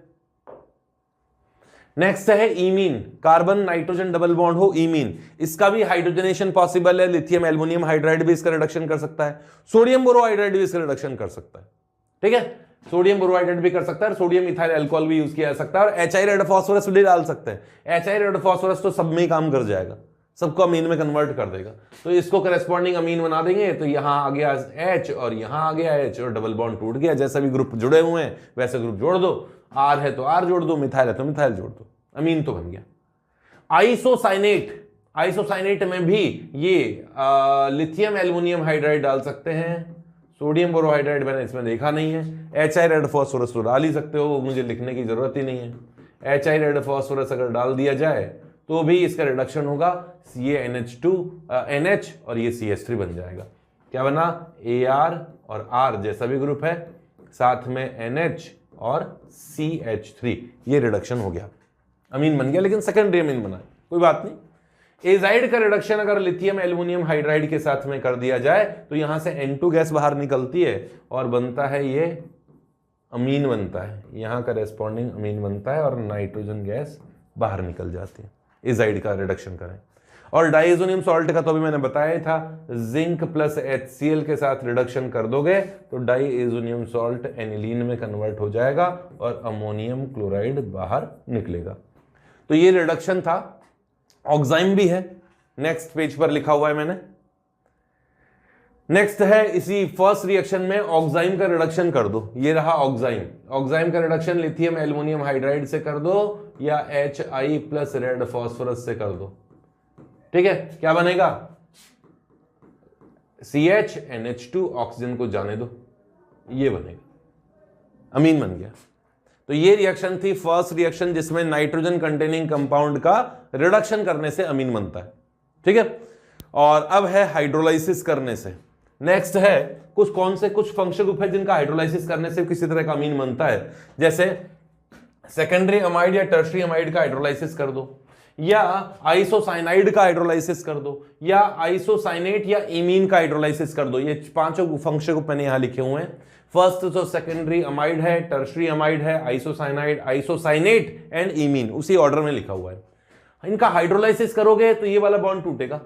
नेक्स्ट है imine, carbon nitrogen double bond हो, इमीन। इसका भी हाइड्रोजनेशन पॉसिबल है, लिथियम एल्युमिनियम हाइड्राइड भी इसका रिडक्शन कर सकता है, सोडियम बोरोहाइड्राइड भी इसका रिडक्शन कर सकता है। ठीक है, सोडियम बोरोहाइड्राइड भी कर सकता है, सोडियम इथाइल अल्कोहल भी यूज किया जा सकता है, और HI रेड फॉस्फोरस भी डाल सकते हैं। HI रेड फॉस्फोरस तो सब में ही काम कर जाएगा, सबको अमीन में कन्वर्ट कर देगा, तो इसको करस्पॉन्डिंग अमीन बना देंगे। तो यहां आ गया H और यहां आ गया H और डबल बॉन्ड टूट गया। जैसा भी ग्रुप जुड़े हुए हैं वैसे ग्रुप जोड़ दो, R है तो R जोड़ दो, मिथाइल है तो मिथाइल जोड़ दो, अमीन तो बन गया। आइसोसाइनेट, आइसोसाइनेट में भी ये लिथियम एल्युमिनियम हाइड्राइड डाल सकते हैं, सोडियम बोरोहाइड्राइड मैंने इसमें देखा नहीं है। HI रेड फॉस्फोरस तो डाल ही सकते हो, मुझे लिखने की जरूरत ही नहीं है। HI रेड फॉस्फोरस अगर डाल दिया जाए तो भी इसका रिडक्शन होगा, ये NH और ये CH3 बन जाएगा। क्या बना? AR और R जैसा भी ग्रुप है, साथ में NH और CH3, ये रिडक्शन हो गया, अमीन बन गया, लेकिन सेकेंडरी अमीन बना, कोई बात नहीं। एजाइड का रिडक्शन अगर लिथियम एल्युमिनियम हाइड्राइड के साथ में कर दिया जाए तो यहां से N2 गैस बाहर निकलती है और बनता है ये अमीन बनता है, यहां करेस्पॉन्डिंग अमीन बनता है और नाइट्रोजन गैस बाहर निकल जाती है। एजाइड का रिडक्शन करें। और डाइएजोनियम सॉल्ट का तो अभी मैंने बताया था, जिंक प्लस HCl के साथ रिडक्शन कर दोगे तो डाइएजोनियम सॉल्ट एनिलीन में कन्वर्ट हो जाएगा और अमोनियम क्लोराइड बाहर निकलेगा। तो ये रिडक्शन था। ऑक्साइम भी है, नेक्स्ट पेज पर लिखा हुआ है मैंने। नेक्स्ट है इसी फर्स्ट रिएक्शन में ऑक्साइम का रिडक्शन कर दो, ये रहा ऑक्साइम। ऑक्साइम का रिडक्शन लिथियम एल्युमिनियम हाइड्राइड से कर दो या HI प्लस रेड फॉस्फोरस से कर दो। ठीक है, क्या बनेगा? CH_NH2, ऑक्सीजन को जाने दो, ये बनेगा, अमीन बन गया। तो ये रिएक्शन थी फर्स्ट रिएक्शन, जिसमें नाइट्रोजन कंटेनिंग कंपाउंड का रिडक्शन करने से अमीन बनता है। ठीक है, और अब है हाइड्रोलाइसिस करने से। नेक्स्ट है कुछ फंक्शन ग्रुप है जिनका हाइड्रोलाइसिस करने से किसी तरह का अमीन बनता है, जैसे सेकेंडरी अमाइड या टर्शरी अमाइड का हाइड्रोलाइसिस कर दो, या आइसोसाइनाइड का हाइड्रोलाइसिस कर दो, या आइसोसाइनेट या इमीन का हाइड्रोलाइसिस कर दो। ये पांचों फंक्शन ग्रुप मैंने यहां लिखे हुए हैं। फर्स्ट तो सेकेंडरी अमाइड है, टर्शरी अमाइड है, आइसोसाइनाइड, आइसोसाइनेट एंड इमीन, उसी ऑर्डर में लिखा हुआ है। इनका हाइड्रोलाइसिस करोगे तो ये वाला बॉन्ड टूटेगा,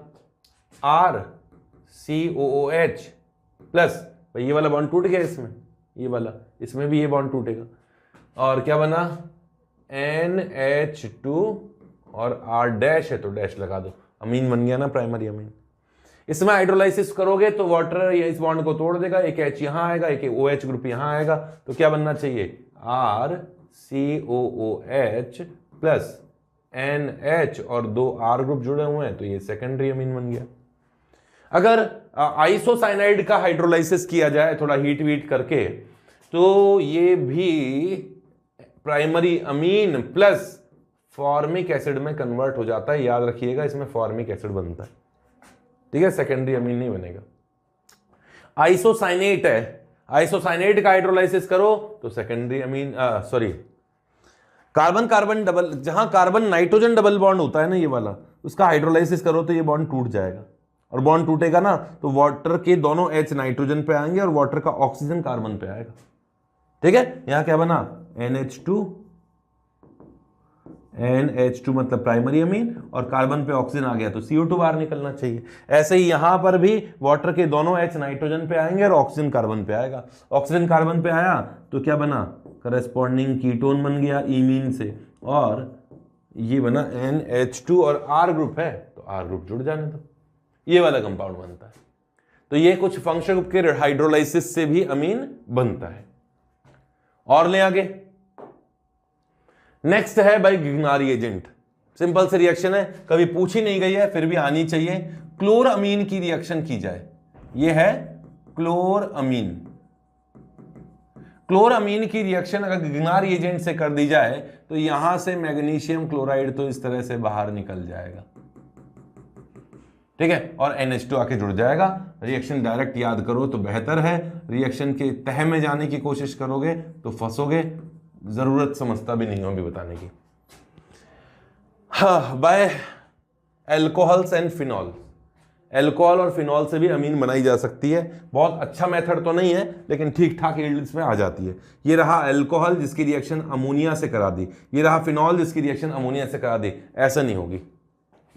RCOOH प्लस, ये वाला बॉन्ड टूट गया इसमें, ये वाला, इसमें भी ये बॉन्ड टूटेगा, और क्या बना? NH2 और R' है तो डैश लगा दो, अमीन बन गया ना, प्राइमरी अमीन। इसमें हाइड्रोलाइसिस करोगे तो वाटर इस बॉन्ड को तोड़ देगा, एक H यहां आएगा, एक OH ग्रुप यहां आएगा, तो क्या बनना चाहिए? RCOOH प्लस NH और 2 R ग्रुप जुड़े हुए हैं तो ये सेकेंडरी अमीन बन गया। अगर आइसोसाइनाइड का हाइड्रोलाइसिस किया जाए थोड़ा हीट वीट करके तो ये भी primary amine plus formic acid में कन्वर्ट हो जाता है। याद रखिएगा इसमें फॉर्मिक एसिड बनता है, ठीक है, सेकेंडरी अमीन नहीं बनेगा। आइसोसाइनेट है, आइसोसाइनेट का हाइड्रोलाइसिस करो तो secondary amine sorry carbon carbon double, जहां कार्बन नाइट्रोजन डबल बॉन्ड होता है ना ये वाला, उसका हाइड्रोलाइसिस करो तो ये बॉन्ड टूट जाएगा, और बॉन्ड टूटेगा ना तो वाटर के दोनों H नाइट्रोजन पे आएंगे और वाटर का ऑक्सीजन कार्बन पे आएगा, ठीक है। यहां क्या बना NH2 मतलब प्राइमरी अमीन, और कार्बन पे ऑक्सीजन आ गया तो CO2 बाहर निकलना चाहिए। ऐसे ही यहां पर भी वाटर के दोनों H नाइट्रोजन पे आएंगे और ऑक्सीजन कार्बन पे आएगा। ऑक्सीजन कार्बन पे आया तो क्या बना, करस्पॉन्डिंग कीटोन बन गया इमीन से, और ये बना NH2 और R ग्रुप है तो R ग्रुप जुड़ जाने दो, ये वाला कंपाउंड बनता है। तो ये कुछ फंक्शनल ग्रुप के हाइड्रोलाइसिस से भी अमीन बनता है। और ले आगे, नेक्स्ट है भाई गिगनारी एजेंट। सिंपल से रिएक्शन है, कभी पूछी नहीं गई है फिर भी आनी चाहिए। क्लोरअमीन की रिएक्शन की जाए, ये है क्लोरअमीन। क्लोरअमीन की रिएक्शन अगर गिगनारी एजेंट से कर दी जाए तो यहां से मैग्नीशियम क्लोराइड तो इस तरह से बाहर निकल जाएगा, ठीक है, और NH2 आके जुड़ जाएगा। रिएक्शन डायरेक्ट याद करो तो बेहतर है, रिएक्शन के तह में जाने की कोशिश करोगे तो फंसोगे, जरूरत समझता भी नहीं हो अभी बताने की। हाँ, by alcohols and phenol, alcohol और फिनॉल से भी अमीन बनाई जा सकती है। बहुत अच्छा मेथड तो नहीं है लेकिन ठीक ठाक यील्ड्स में आ जाती है। ये रहा एल्कोहल जिसकी रिएक्शन अमोनिया से करा दी, ये रहा फिनॉल जिसकी रिएक्शन अमोनिया से करा दी। ऐसा नहीं होगी,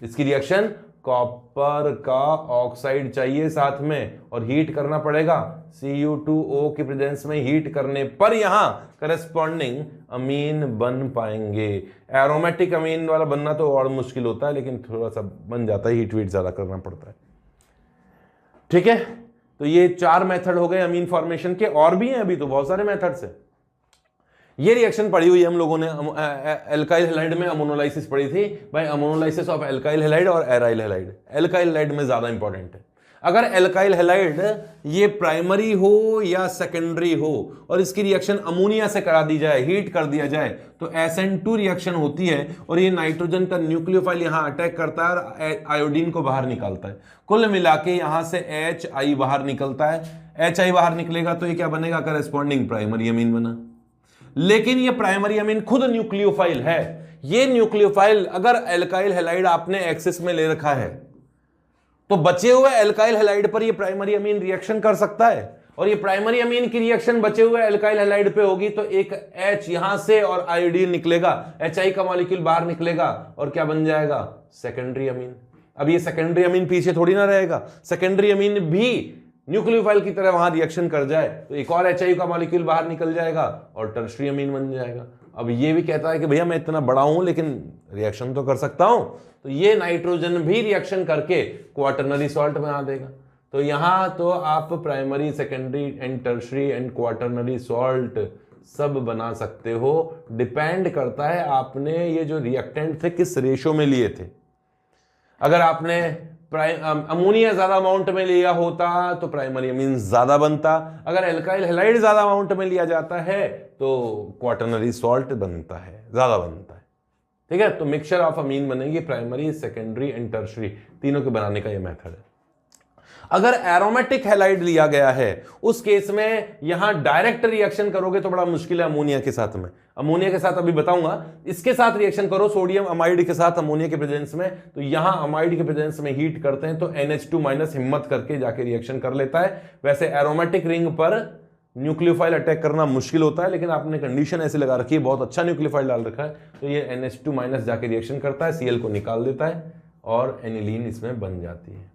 इसकी रिएक्शन कॉपर का ऑक्साइड चाहिए साथ में और हीट करना पड़ेगा। Cu2O की प्रेजेंस में हीट करने पर यहां करस्पॉन्डिंग अमीन बन पाएंगे। एरोमेटिक अमीन वाला बनना तो और मुश्किल होता है लेकिन थोड़ा सा बन जाता है, हीट वीट ज्यादा करना पड़ता है, ठीक है। तो ये 4 मेथड हो गए अमीन फॉर्मेशन के, और भी हैं अभी तो बहुत सारे मेथड्स हैं। ये रिएक्शन पढ़ी हुई है हम लोगों ने, एल्काइल हैलाइड में अमोनोलाइसिस पढ़ी थी भाई, अमोनोलाइसिस ऑफ एल्काइल हैलाइड और एराइल हैलाइड। एल्काइल हैलाइड में ज्यादा इंपॉर्टेंट है। अगर एल्काइल हैलाइड ये प्राइमरी हो या सेकेंडरी हो और इसकी रिएक्शन अमोनिया से करा दी जाए, हीट कर दिया जाए तो SN2 रिएक्शन होती है और ये नाइट्रोजन का न्यूक्लियोफाइल यहां अटैक करता है और आयोडीन को बाहर निकालता है। कुल मिला के यहां से HI बाहर निकलता है। HI बाहर निकलेगा तो ये क्या बनेगा, करस्पॉन्डिंग प्राइमरी अमीन बना। लेकिन ये प्राइमरी अमीन खुद न्यूक्लियोफाइल है। ये न्यूक्लियोफाइल अगर एल्काइल हैलाइड आपने एक्सेस में ले रखा है तो बचे हुए एल्काइल हैलाइड पर ये प्राइमरी अमीन रिएक्शन कर सकता है, और ये प्राइमरी अमीन की रिएक्शन बचे हुए एल्काइल हैलाइड पे होगी तो एक H यहां से और आयोडीन निकलेगा, HI का मॉलिक्यूल बाहर निकलेगा और क्या बन जाएगा, सेकेंडरी अमीन। अब ये सेकेंडरी अमीन पीछे थोड़ी ना रहेगा, सेकेंडरी अमीन भी न्यूक्लियोफाइल की तरह वहां रिएक्शन कर जाए तो एक और HI का मॉलिक्यूल बाहर निकल जाएगा और टर्शरी अमीन बन जाएगा। अब ये भी कहता है कि भैया मैं इतना बड़ा हूं लेकिन रिएक्शन तो कर सकता हूं, तो ये नाइट्रोजन भी रिएक्शन करके क्वाटरनरी सॉल्ट बना देगा। तो यहां तो आप primary, secondary and tertiary and quaternary salt सब बना सकते हो। डिपेंड करता है आपने ये जो रिएक्टेंट थे किस रेशो में लिए थे। अगर आपने अमोनिया ज्यादा अमाउंट में लिया होता तो प्राइमरी अमीन ज्यादा बनता, अगर एल्काइल हैलाइड ज्यादा अमाउंट में लिया जाता है तो क्वाटरनरी सॉल्ट बनता है, ज्यादा बनता है, ठीक है। तो मिक्सचर ऑफ अमीन बनेगी, प्राइमरी, सेकेंडरी एंड टर्शरी, तीनों के बनाने का ये मेथड है। अगर एरोमेटिक हैलाइड लिया गया है उस केस में यहां डायरेक्ट रिएक्शन करोगे तो बड़ा मुश्किल है अमोनिया के साथ में। अमोनिया के साथ अभी बताऊंगा, इसके साथ रिएक्शन करो सोडियम अमाइड के साथ अमोनिया के प्रेजेंस में, तो यहां अमाइड के प्रेजेंस में हीट करते हैं तो NH2- हिम्मत करके जाके रिएक्शन कर लेता है। वैसे एरोमेटिक रिंग पर न्यूक्लियोफाइल अटैक करना मुश्किल होता है लेकिन आपने कंडीशन ऐसे लगा रखी है, बहुत अच्छा न्यूक्लियोफाइल डाल रखा है तो ये NH2- जाके रिएक्शन करता है, Cl को निकाल देता है और एनिलीन इसमें बन जाती है।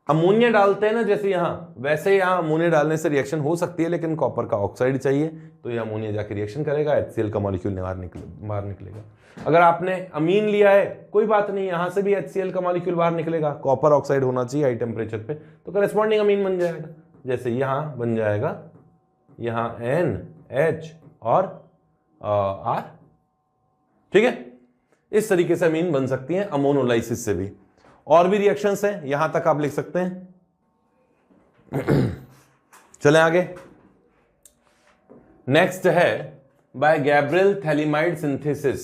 अमोनिया डालते हैं ना जैसे यहां, वैसे यहां अमोनिया डालने से रिएक्शन हो सकती है लेकिन कॉपर का ऑक्साइड चाहिए तो ये अमोनिया जाके रिएक्शन करेगा, HCl का मॉलिक्यूल बाहर निकलेगा। अगर आपने अमीन लिया है कोई बात नहीं, यहां से भी HCl का मॉलिक्यूल बाहर निकलेगा, कॉपर ऑक्साइड होना चाहिए हाई टेम्परेचर पे तो करस्पॉन्डिंग अमीन बन जाएगा। जैसे यहां बन जाएगा, यहां N, H और R, ठीक है, इस तरीके से अमीन बन सकती हैं अमोनोलाइसिस से भी। और भी रिएक्शंस हैं, यहां तक आप लिख सकते हैं। चलें आगे। नेक्स्ट है बाय गैब्रियल थैलिमाइड सिंथेसिस।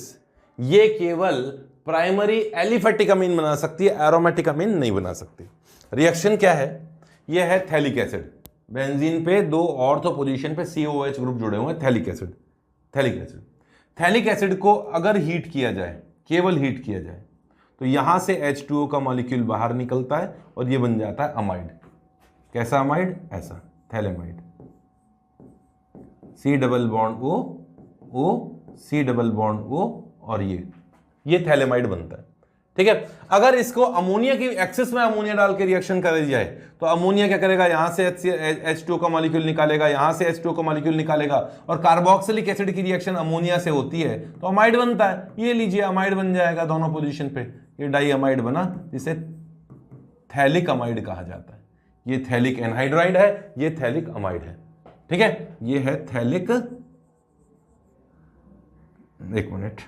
ये केवल प्राइमरी एलिफेटिक अमीन बना सकती है, एरोमेटिक अमीन नहीं बना सकती। रिएक्शन क्या है? ये है थैलिक एसिड। बेंजीन पे दो ऑर्थो पोजीशन पे COOH ग्रुप जुड़े हुए हैं, phthalic acid. Phthalic acid, phthalic acid को अगर हीट किया जाए, केवल हीट किया जाए, तो यहां से H2O का मॉलिक्यूल बाहर निकलता है और ये बन जाता है अमाइड। कैसा अमाइड? ऐसा phthalimide. C double bond O C double bond O और ये थैलेमाइड बनता है। ठीक है, अगर इसको अमोनिया की एक्सेस में अमोनिया डाल के रिएक्शन कर जाए तो अमोनिया क्या करेगा? यहां से H2O का मॉलिक्यूल निकालेगा, यहां से H2O का मॉलिक्यूल निकालेगा, और कार्बोक्सिलिक एसिड की रिएक्शन अमोनिया से होती है तो अमाइड बनता है। ये लीजिए अमाइड बन जाएगा दोनों पोजीशन पे, ये डाई अमाइड बना, जिसे थैलिक अमाइड कहा जाता है। ये थैलिक एनहाइड्राइड है, ये थैलिक अमाइड है। ठीक है, ये है थैलिक, एक मिनट,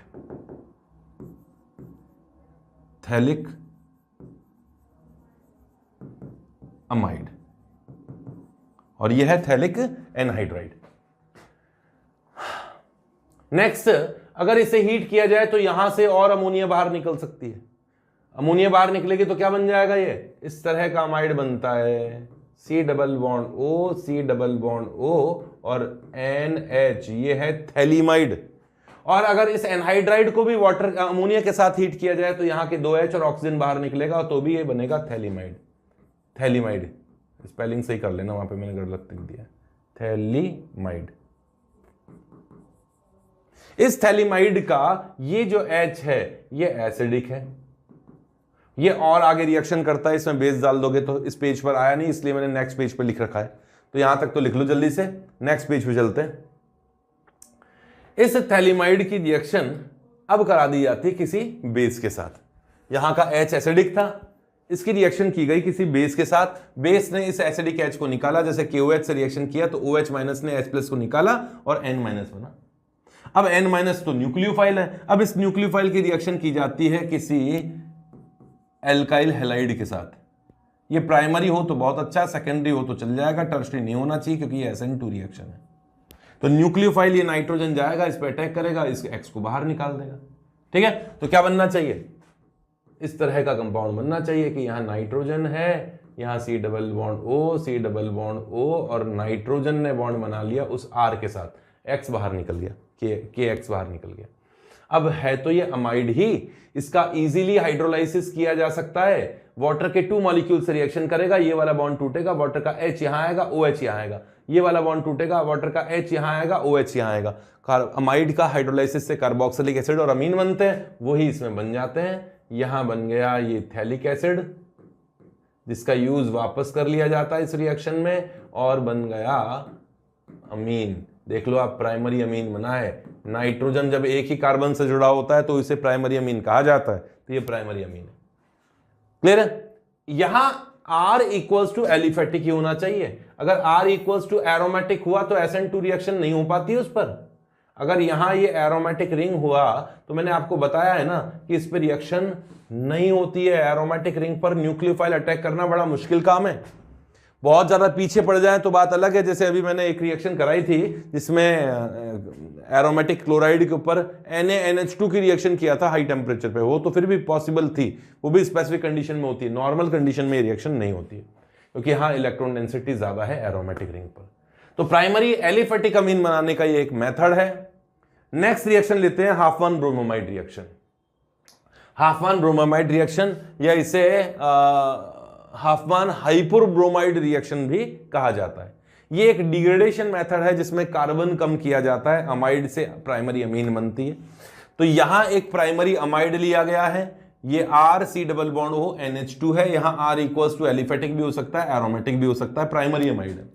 थैलिक अमाइड और यह है थैलिक एनहाइड्राइड। नेक्स्ट, अगर इसे हीट किया जाए तो यहां से और अमोनिया बाहर निकल सकती है। अमोनिया बाहर निकलेगी तो क्या बन जाएगा? ये इस तरह का अमाइड बनता है, C double bond O C double bond O और NH, ये है थैलिमाइड। और अगर इस एनहाइड्राइड को भी वाटर अमोनिया के साथ हीट किया जाए तो यहां के 2H और ऑक्सीजन बाहर निकलेगा, तो भी ये बनेगा थैलिमाइड। थैलिमाइड, स्पेलिंग सही कर लेना, वहां पे मैंने गलत लिख दिया, थैलिमाइड। इस थैलिमाइड का ये जो H है ये एसिडिक है, ये और आगे रिएक्शन करता है। इसमें बेस डाल दोगे तो इस पेज पर आया नहीं, इसलिए मैंने नेक्स्ट पेज पर लिख रखा है, तो यहां तक तो लिख लो जल्दी से। नेक्स्ट पेज पे चलते हैं। इस थैलिमाइड की रिएक्शन अब करा दी जाती है किसी बेस के साथ। यहां का H एसिडिक था, इसकी रिएक्शन की गई किसी बेस के साथ। बेस ने इस एसिडिक H को निकाला, जैसे KOH से रिएक्शन किया तो OH माइनस ने H प्लस को निकाला और N माइनस बना। अब N माइनस तो न्यूक्लियोफाइल है। अब इस न्यूक्लियोफाइल की रिएक्शन की जाती है किसी एल्काइल हैलाइड के साथ। ये प्राइमरी हो तो बहुत अच्छा, सेकेंडरी हो तो चल जाएगा, टर्शरी नहीं होना चाहिए क्योंकि ये SN2 रिएक्शन है। तो न्यूक्लियोफाइल, ये नाइट्रोजन जाएगा, इस पे अटैक करेगा, इस X को बाहर निकाल देगा। ठीक है, तो क्या बनना चाहिए? इस तरह का कंपाउंड बनना चाहिए कि यहां नाइट्रोजन है, यहां C double bond O C double bond O और नाइट्रोजन ने बॉन्ड बना लिया उस R के साथ, X बाहर निकल गया, KX बाहर निकल गया। अब है तो ये अमाइड ही, इसका इजीली हाइड्रोलाइसिस किया जा सकता है। वाटर के 2 मॉलिक्यूल से रिएक्शन करेगा, ये वाला बॉन्ड टूटेगा, वाटर का H यहां आएगा, OH यहां आएगा, ये वाला बॉन्ड टूटेगा, वाटर का H यहां आएगा, OH यहां आएगा। अमाइड का हाइड्रोलाइसिस से कार्बोक्सिलिक एसिड और अमीन बनते हैं, वही इसमें बन जाते हैं। यहां बन गया ये थैलिक एसिड, जिसका यूज वापस कर लिया जाता है इस रिएक्शन में, और बन गया अमीन। देख लो आप, प्राइमरी अमीन बना है। नाइट्रोजन जब एक ही कार्बन से जुड़ा होता है तो इसे प्राइमरी अमीन कहा जाता है, तो ये प्राइमरी अमीन है। क्लियर है? यहां R इक्वल्स टू एलिफेटिक ही होना चाहिए। अगर R इक्वल्स टू एरोमेटिक हुआ तो SN2 रिएक्शन नहीं हो पाती उस पर। अगर यहां ये एरोमेटिक रिंग हुआ तो मैंने आपको बताया है ना कि इस पर रिएक्शन नहीं होती है। एरोमेटिक रिंग पर न्यूक्लियोफाइल अटैक करना बड़ा मुश्किल काम है। बहुत ज्यादा पीछे पड़ जाए तो बात अलग है। जैसे अभी मैंने एक रिएक्शन कराई थी जिसमें एरोमेटिक क्लोराइड के ऊपर NaNH2 की रिएक्शन किया था हाई टेम्परेचर पे, वो तो फिर भी पॉसिबल थी, वो भी स्पेसिफिक कंडीशन में होती है। नॉर्मल कंडीशन में रिएक्शन नहीं होती है क्योंकि हाँ इलेक्ट्रॉन डेंसिटी ज्यादा है एरोमेटिक रिंग पर। तो प्राइमरी एलिफेटिक अमीन बनाने का ये एक मेथड है। नेक्स्ट रिएक्शन लेते हैं Hopman bromamide reaction. Hopman bromamide reaction या इसे हाफमैन हाइपोब्रोमाइड रिएक्शन भी कहा जाता है। ये एक डिग्रेडेशन मेथड है जिसमें कार्बन कम किया जाता है, अमाइड से प्राइमरी अमीन बनती है। तो यहां एक प्राइमरी अमाइड लिया गया है, ये R C double bond O NH2 है। यहां R इक्वल्स टू एलिफेटिक भी हो सकता है, एरोमेटिक भी हो सकता है, प्राइमरी अमाइड है।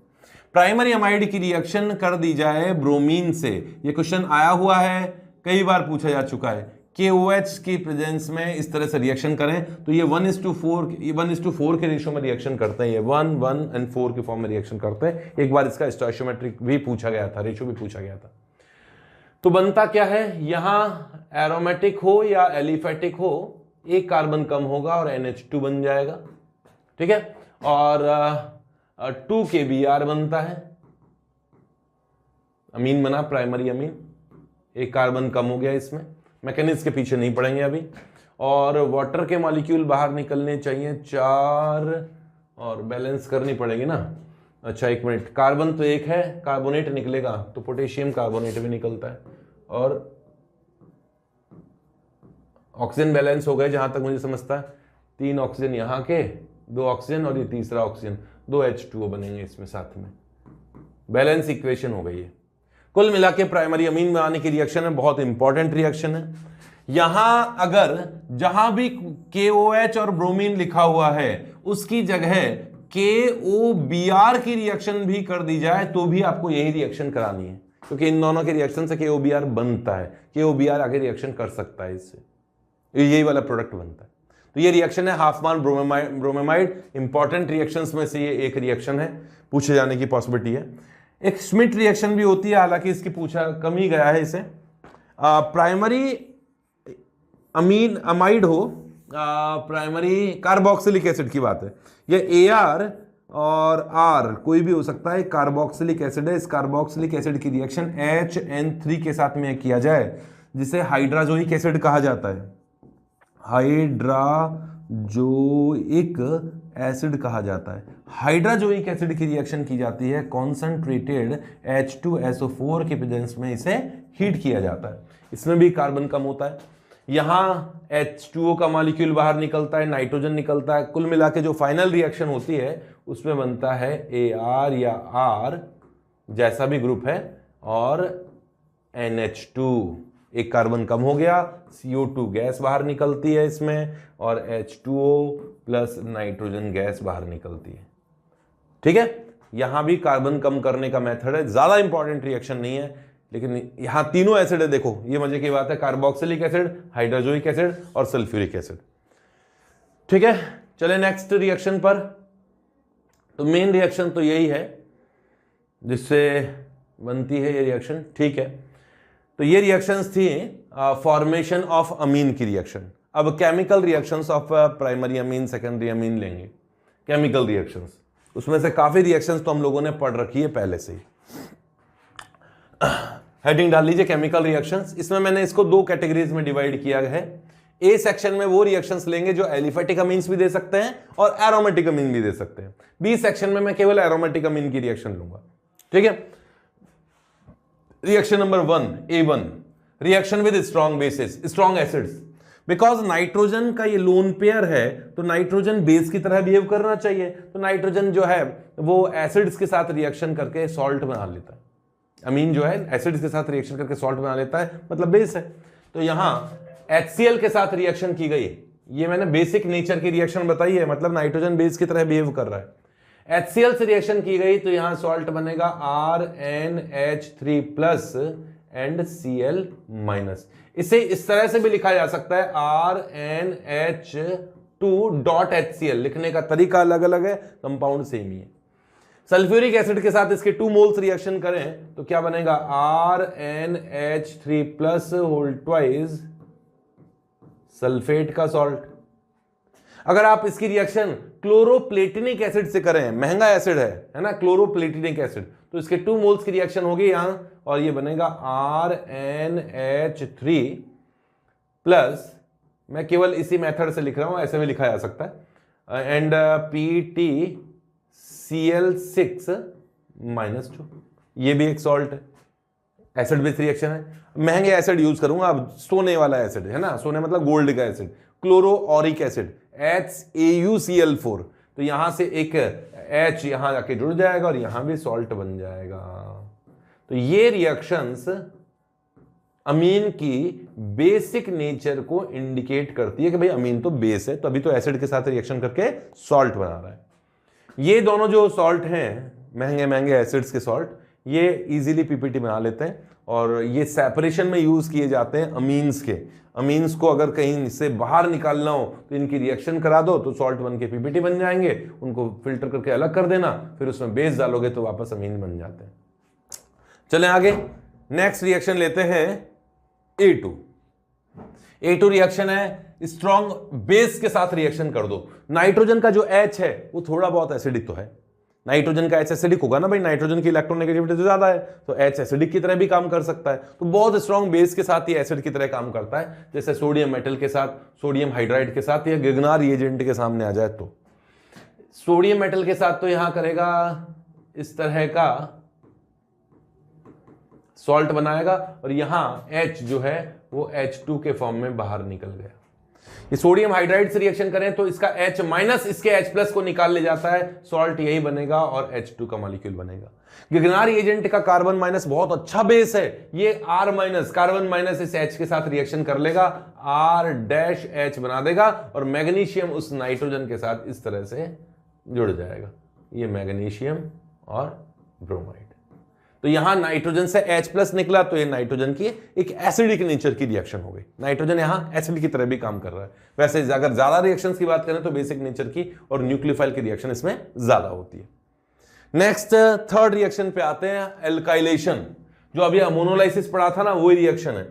प्राइमरी अमाइड की रिएक्शन कर दी जाए ब्रोमीन से। ये क्वेश्चन आया हुआ है, कई बार पूछा जा चुका है। KOH की प्रेजेंस में इस तरह से रिएक्शन करें तो ये 1:4 के रेशियो में रिएक्शन करते हैं। ये 1:4 के फॉर्म में रिएक्शन करते हैं। एक बार इसका स्टोइचियोमेट्रिक भी पूछा गया था, रेशियो भी पूछा गया था। तो बनता क्या है, यहां एरोमेटिक हो या एलिफेटिक हो, एक कार्बन कम होगा और NH2 बन जाएगा, ठीक है। और 2KBr बनता है, अमीन बना, प्राइमरी अमीन, एक कार्बन कम हो गया इसमें, मैकेनिक्स के पीछे नहीं पड़ेंगे अभी। और वाटर के मॉलिक्यूल बाहर निकलने चाहिए 4, और बैलेंस करनी पड़ेगी ना। अच्छा एक मिनट, कार्बन तो एक है, कार्बोनेट निकलेगा तो पोटेशियम कार्बोनेट भी निकलता है, और ऑक्सीजन बैलेंस हो गए जहां तक मुझे समझता है, 3 ऑक्सीजन यहाँ के, 2 ऑक्सीजन और ये तीसरा ऑक्सीजन, 2 H2O बनेंगे इसमें साथ में, बैलेंस इक्वेशन हो गई है। कुल मिला के प्राइमरी अमीन बनाने की रिएक्शन है, बहुत इंपॉर्टेंट रिएक्शन है। यहां अगर जहां भी KOH और ब्रोमीन लिखा हुआ है उसकी जगह KOBr की रिएक्शन भी कर दी जाए तो भी आपको यही रिएक्शन करानी है, क्योंकि इन दोनों के रिएक्शन से KOBr बनता है, KOBr आगे रिएक्शन कर सकता है इससे, यही वाला प्रोडक्ट बनता है। तो ये रिएक्शन है हाफमान ब्रोमेमाइड, इंपॉर्टेंट रिएक्शंस में से ये एक रिएक्शन है, पूछे जाने की पॉसिबिलिटी है। एक श्मिट रिएक्शन भी होती है, हालांकि इसकी पूछा कम ही गया है इसे। प्राइमरी अमीन अमाइड हो, प्राइमरी कार्बोक्सिलिक एसिड की बात है, ये AR और R कोई भी हो सकता है, कार्बोक्सिलिक एसिड है। इस कार्बोक्सिलिक एसिड की रिएक्शन HN3 के साथ में किया जाए, जिसे हाइड्राजोइक एसिड कहा जाता है, हाइड्राजोइक एसिड कहा जाता है। हाइड्राजोइक एसिड की रिएक्शन की जाती है, कॉन्सेंट्रेटेड H2SO4 के प्रेजेंस में इसे हीट किया जाता है, इसमें भी कार्बन कम होता है। यहां H2O का मॉलिक्यूल बाहर निकलता है, नाइट्रोजन निकलता है, कुल मिला के जो फाइनल रिएक्शन होती है उसमें बनता है AR या R जैसा भी ग्रुप है और NH2, एक कार्बन कम हो गया, CO2 गैस बाहर निकलती है इसमें, और H2O प्लस नाइट्रोजन गैस बाहर निकलती है, ठीक है। यहां भी कार्बन कम करने का मेथड है, ज्यादा इंपॉर्टेंट रिएक्शन नहीं है, लेकिन यहां तीनों एसिड है, देखो ये मजे की बात है, कार्बोक्सिलिक एसिड, हाइड्रोजोइक एसिड और सल्फ्यूरिक एसिड, ठीक है। चले नेक्स्ट रिएक्शन पर। तो मेन रिएक्शन तो यही है जिससे बनती है ये रिएक्शन, ठीक है। तो ये रिएक्शंस थी फॉर्मेशन ऑफ अमीन की रिएक्शन। अब chemical reactions of primary amine, secondary amine लेंगे, केमिकल रिएक्शंस, उसमें से काफी रिएक्शंस तो हम लोगों ने पढ़ रखी है पहले से ही। हेडिंग डाल लीजिए केमिकल रिएक्शंस। इसमें मैंने इसको 2 कैटेगरीज में डिवाइड किया है। ए सेक्शन में वो रिएक्शंस लेंगे जो एलिफेटिक अमीन्स भी दे सकते हैं और एरोमेटिक अमीन भी दे सकते हैं। बी सेक्शन में मैं केवल एरोमेटिक अमीन की रिएक्शन लूंगा, ठीक है। Reaction number 1, A1, reaction with strong bases, strong acids. Because nitrogen का ये लोन पेयर है तो नाइट्रोजन बेस की तरह बिहेव करना चाहिए, तो नाइट्रोजन जो है वो एसिड्स के साथ रिएक्शन करके सॉल्ट बना लेता है। अमीन जो है एसिड्स के साथ रिएक्शन करके सॉल्ट बना लेता है, मतलब बेस है। तो यहां HCl के साथ रिएक्शन की गई, ये मैंने बेसिक नेचर की रिएक्शन बताई है, मतलब नाइट्रोजन बेस की तरह बिहेव कर रहा है। HCl से रिएक्शन की गई तो यहां सॉल्ट बनेगा RNH3 plus and Cl minus. इसे इस तरह से भी लिखा जा सकता है RNH2.HCl, लिखने का तरीका अलग अलग है, कंपाउंड सेम ही है। सल्फ्यूरिक एसिड के साथ इसके 2 मोल्स रिएक्शन करें तो क्या बनेगा RNH3 plus whole twice sulphate का सॉल्ट। अगर आप इसकी रिएक्शन क्लोरोप्लेटिनिक एसिड से करें, महंगा एसिड है ना क्लोरोप्लेटिनिक एसिड, तो इसके 2 मोल्स की रिएक्शन होगी यहां और ये बनेगा RNH3 प्लस, मैं केवल इसी मेथड से लिख रहा हूं, ऐसे भी लिखा जा सकता है, एंड PTCl6 माइनस 2, ये भी एक सॉल्ट है, एसिड बेस रिएक्शन है। महंगे एसिड यूज करूंगा, अब सोने वाला एसिड है ना, सोने मतलब गोल्ड का एसिड, क्लोरोऑरिक एसिड HAUCl4, तो यहां से एक H यहां जाके जुड़ जाएगा और यहां भी सॉल्ट बन जाएगा। तो ये रिएक्शंस अमीन की बेसिक नेचर को इंडिकेट करती है कि भाई अमीन तो बेस है, तो अभी तो एसिड के साथ रिएक्शन करके सॉल्ट बना रहा है। ये दोनों जो सॉल्ट हैं, महंगे महंगे एसिड्स के सॉल्ट, ये इजीली पीपीटी बना लेते हैं और ये सेपरेशन में यूज किए जाते हैं अमीन्स के। अमीन्स को अगर कहीं से बाहर निकालना हो तो इनकी रिएक्शन करा दो तो सॉल्ट बन के पीपीटी बन जाएंगे, उनको फिल्टर करके अलग कर देना, फिर उसमें बेस डालोगे तो वापस अमीन बन जाते हैं। चलें आगे। नेक्स्ट रिएक्शन लेते हैं A2। A2 रिएक्शन है, स्ट्रॉन्ग बेस के साथ रिएक्शन कर दो। नाइट्रोजन का जो H है वो थोड़ा बहुत एसिडिक तो है, नाइट्रोजन का H एसिडिक होगा ना भाई, नाइट्रोजन की इलेक्ट्रोनेगेटिविटी तो ज्यादा है, तो H एसिडिक की तरह भी काम कर सकता है। तो बहुत स्ट्रॉन्ग बेस के साथ ये एसिड की तरह काम करता है, जैसे सोडियम मेटल के साथ, सोडियम हाइड्राइड के साथ, या गिगनार रिएजेंट के सामने आ जाए तो सोडियम मेटल के साथ तो यहां करेगा इस तरह का सॉल्ट बनाएगा, और यहां H जो है वो H2 के फॉर्म में बाहर निकल गया। ये सोडियम हाइड्राइड से रिएक्शन करें तो इसका H माइनस इसके H+ को निकाल ले जाता है, सॉल्ट यही बनेगा और H2 का मॉलिक्यूल बनेगा। गिगनार एजेंट का कार्बन माइनस बहुत अच्छा बेस है, ये R माइनस, कार्बन माइनस इस H के साथ रिएक्शन कर लेगा, R-H बना देगा, और मैग्नीशियम उस नाइट्रोजन के साथ इस तरह से जुड़ जाएगा, ये मैग्नीशियम और ब्रोमाइड। तो यहां नाइट्रोजन से H+ निकला, तो ये नाइट्रोजन की एक एसिडिक नेचर की रिएक्शन हो गई। नाइट्रोजन यहां एसिड की तरह भी काम कर रहा है। वैसे अगर ज्यादा रिएक्शंस की बात करें तो बेसिक नेचर की और न्यूक्लियोफाइल की रिएक्शन इसमें ज्यादा होती है। नेक्स्ट थर्ड रिएक्शन पे आते हैं, एल्काइलेशन। जो अभी अमोनोलाइसिस पढ़ा था ना, वही रिएक्शन है।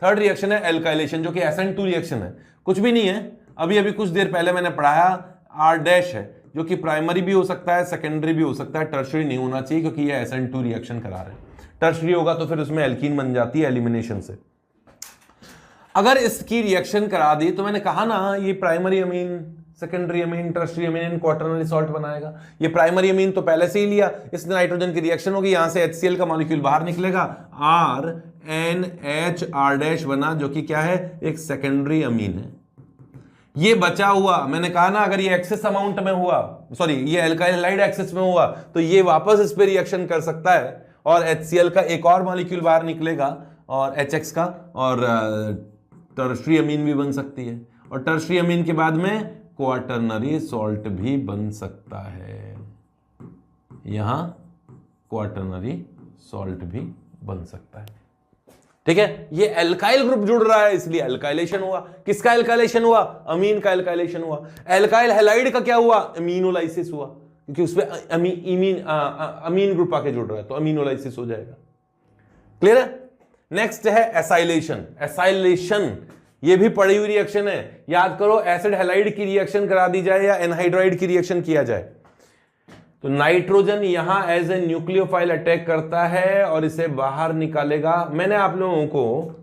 थर्ड रिएक्शन है एल्काइलेशन, जो कि SN2 रिएक्शन है, कुछ भी नहीं है। अभी कुछ देर पहले मैंने पढ़ाया R- है, जो कि प्राइमरी भी हो सकता है, सेकेंडरी भी हो सकता है, टर्शरी नहीं होना चाहिए, क्योंकि ये SN2 रिएक्शन करा रहे हैं। टर्शरी होगा तो फिर उसमें एल्कीन बन जाती है एलिमिनेशन से। अगर इसकी रिएक्शन करा दी तो मैंने कहा ना, ये primary amine, secondary amine, tertiary अमीन, क्वाटरनरी सॉल्ट बनाएगा। ये प्राइमरी अमीन तो पहले से ही लिया, इस नाइट्रोजन की रिएक्शन होगी, यहां से HCl का मॉलिक्यूल बाहर निकलेगा, RNHR- बना, जो कि क्या है, एक सेकेंडरी अमीन है। ये बचा हुआ, मैंने कहा ना, अगर ये एक्सेस अमाउंट में हुआ, सॉरी ये अल्काइल हैलाइड एक्सेस में हुआ, तो ये वापस इस पे रिएक्शन कर सकता है और HCl का एक और मॉलिक्यूल बाहर निकलेगा और HX का, और टर्शरी अमीन भी बन सकती है, और टर्शरी अमीन के बाद में क्वाटरनरी सॉल्ट भी बन सकता है। यहां क्वाटरनरी सॉल्ट भी बन सकता है। ठीक है, ये एल्काइल ग्रुप जुड़ रहा है, इसलिए एल्काइलेशन हुआ। किसका एल्काइलेशन हुआ? अमीन का एल्काइलेशन हुआ। एल्काइल हैलाइड का क्या हुआ? अमीनोलाइसिस हुआ, क्योंकि उसपे अमीन ग्रुप आके जुड़ रहा है, तो अमीनोलाइसिस हो जाएगा। क्लियर है? नेक्स्ट है एसाइलेशन। एसाइलेशन ये भी पड़ी हुई रिएक्शन है। याद करो, एसिड हैलाइड की रिएक्शन करा दी जाए या एनहाइड्राइड की रिएक्शन किया जाए, तो नाइट्रोजन यहां एज ए न्यूक्लियोफाइल अटैक करता है और इसे बाहर निकालेगा। मैंने आप लोगों को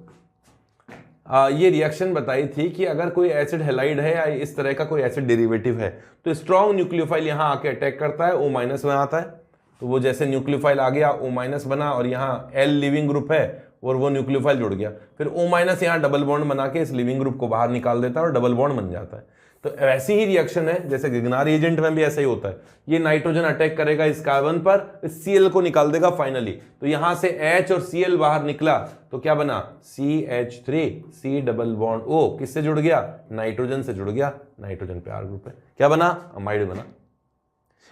ये रिएक्शन बताई थी कि अगर कोई एसिड हैलाइड है या इस तरह का कोई एसिड डेरिवेटिव है, तो स्ट्रॉन्ग न्यूक्लियोफाइल यहां आके अटैक करता है, O- बनाता है। तो वो जैसे न्यूक्लियोफाइल आ गया, O- बना, और यहाँ L लिविंग ग्रुप है और वो न्यूक्लियोफाइल जुड़ गया, फिर O- यहाँ डबल बॉन्ड बना के इस लिविंग ग्रुप को बाहर निकाल देता है और डबल बॉन्ड बन जाता है। तो ऐसी ही रिएक्शन है, जैसे गिगनार एजेंट में भी ऐसा ही होता है। ये नाइट्रोजन अटैक करेगा इस कार्बन पर, इस Cl को निकाल देगा फाइनली। तो यहां से H और Cl बाहर निकला, तो क्या बना? CH3, C double bond O, किससे जुड़ गया? नाइट्रोजन से जुड़ गया, नाइट्रोजन पे R ग्रुप है, क्या बना? अमाइड बना।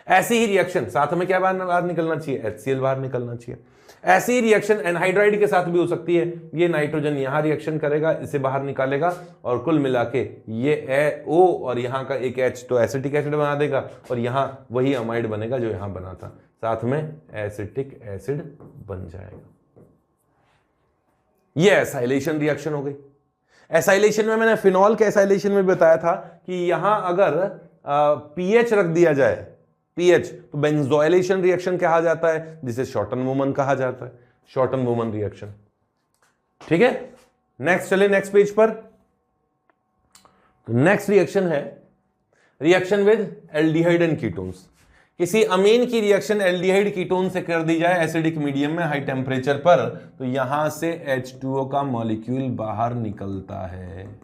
ऐसी ही रिएक्शन साथ में क्या बाहर निकलना चाहिए? HCl बाहर निकलना चाहिए। ऐसी रिएक्शन एनहाइड्राइड के साथ भी हो सकती है। ये नाइट्रोजन यहां रिएक्शन करेगा, इसे बाहर निकालेगा, और कुल मिला के ये O और यहां का एक H तो एसिटिक एसिड बना देगा, और यहां वही अमाइड बनेगा जो यहां बना था, साथ में एसिटिक एसिड बन जाएगा। ये एसाइलेशन रिएक्शन हो गई। एसाइलेशन में मैंने फिनॉल के एसाइलेशन में बताया था कि यहां अगर pH रख दिया जाए, pH, तो बेंजोइलेशन रिएक्शन कहा जाता है, जिसे शॉर्टन वुमन कहा जाता है, शॉर्टन वुमन रिएक्शन। ठीक है, नेक्स्ट चले नेक्स्ट पेज पर। तो नेक्स्ट रिएक्शन है reaction with aldehyde and ketones. किसी अमीन की रिएक्शन एल्डिहाइड कीटोन से कर दी जाए एसिडिक मीडियम में हाई टेम्परेचर पर, तो यहां से H2O का मॉलिक्यूल बाहर निकलता है।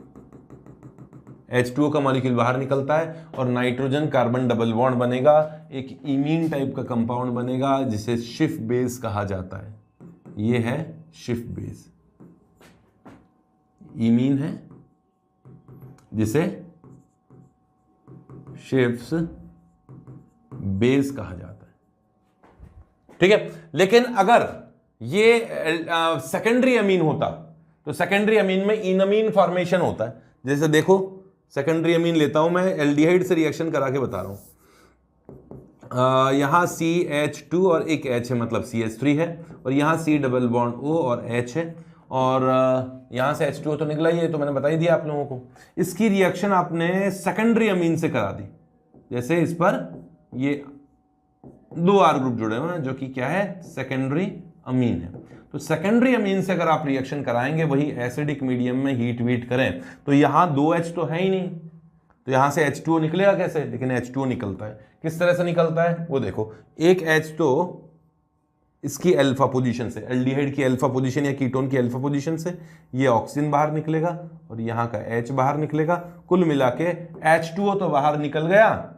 H2O का मॉलिक्यूल बाहर निकलता है और नाइट्रोजन कार्बन डबल बॉन्ड बनेगा, एक इमीन टाइप का कंपाउंड बनेगा जिसे शिफ बेस कहा जाता है। ये है शिफ बेस, इमीन है जिसे शिफ्स बेस कहा जाता है। ठीक है, लेकिन अगर ये सेकेंडरी अमीन होता, तो सेकेंडरी अमीन में इनमीन फॉर्मेशन होता है। जैसे देखो, सेकेंडरी अमीन लेता हूं मैं, एल्डिहाइड से रिएक्शन करा के बता रहा हूं। यहाँ CH2 और एक H है, मतलब CH3 है, और यहाँ C डबल बॉन्ड O और H है, और यहाँ से H2O तो निकला ही है, तो मैंने बता ही दिया आप लोगों को। इसकी रिएक्शन आपने सेकेंडरी अमीन से करा दी, जैसे इस पर ये 2 R ग्रुप जुड़े हुए हैं जो कि क्या है, सेकेंडरी अमीन है। तो सेकेंडरी अमीन से अगर आप रिएक्शन कराएंगे, वही एसिडिक मीडियम में हीट वीट करें, तो यहाँ 2H तो है ही नहीं, तो यहां से H2O निकलेगा कैसे, लेकिन H2O निकलता है। किस तरह से निकलता है वो देखो, एक H तो इसकी अल्फा पोजीशन से, एल्डिहाइड की अल्फा पोजीशन या कीटोन की अल्फा पोजीशन से ये ऑक्सीजन बाहर निकलेगा और यहाँ का H बाहर निकलेगा, कुल मिला के H2O तो बाहर निकल गया,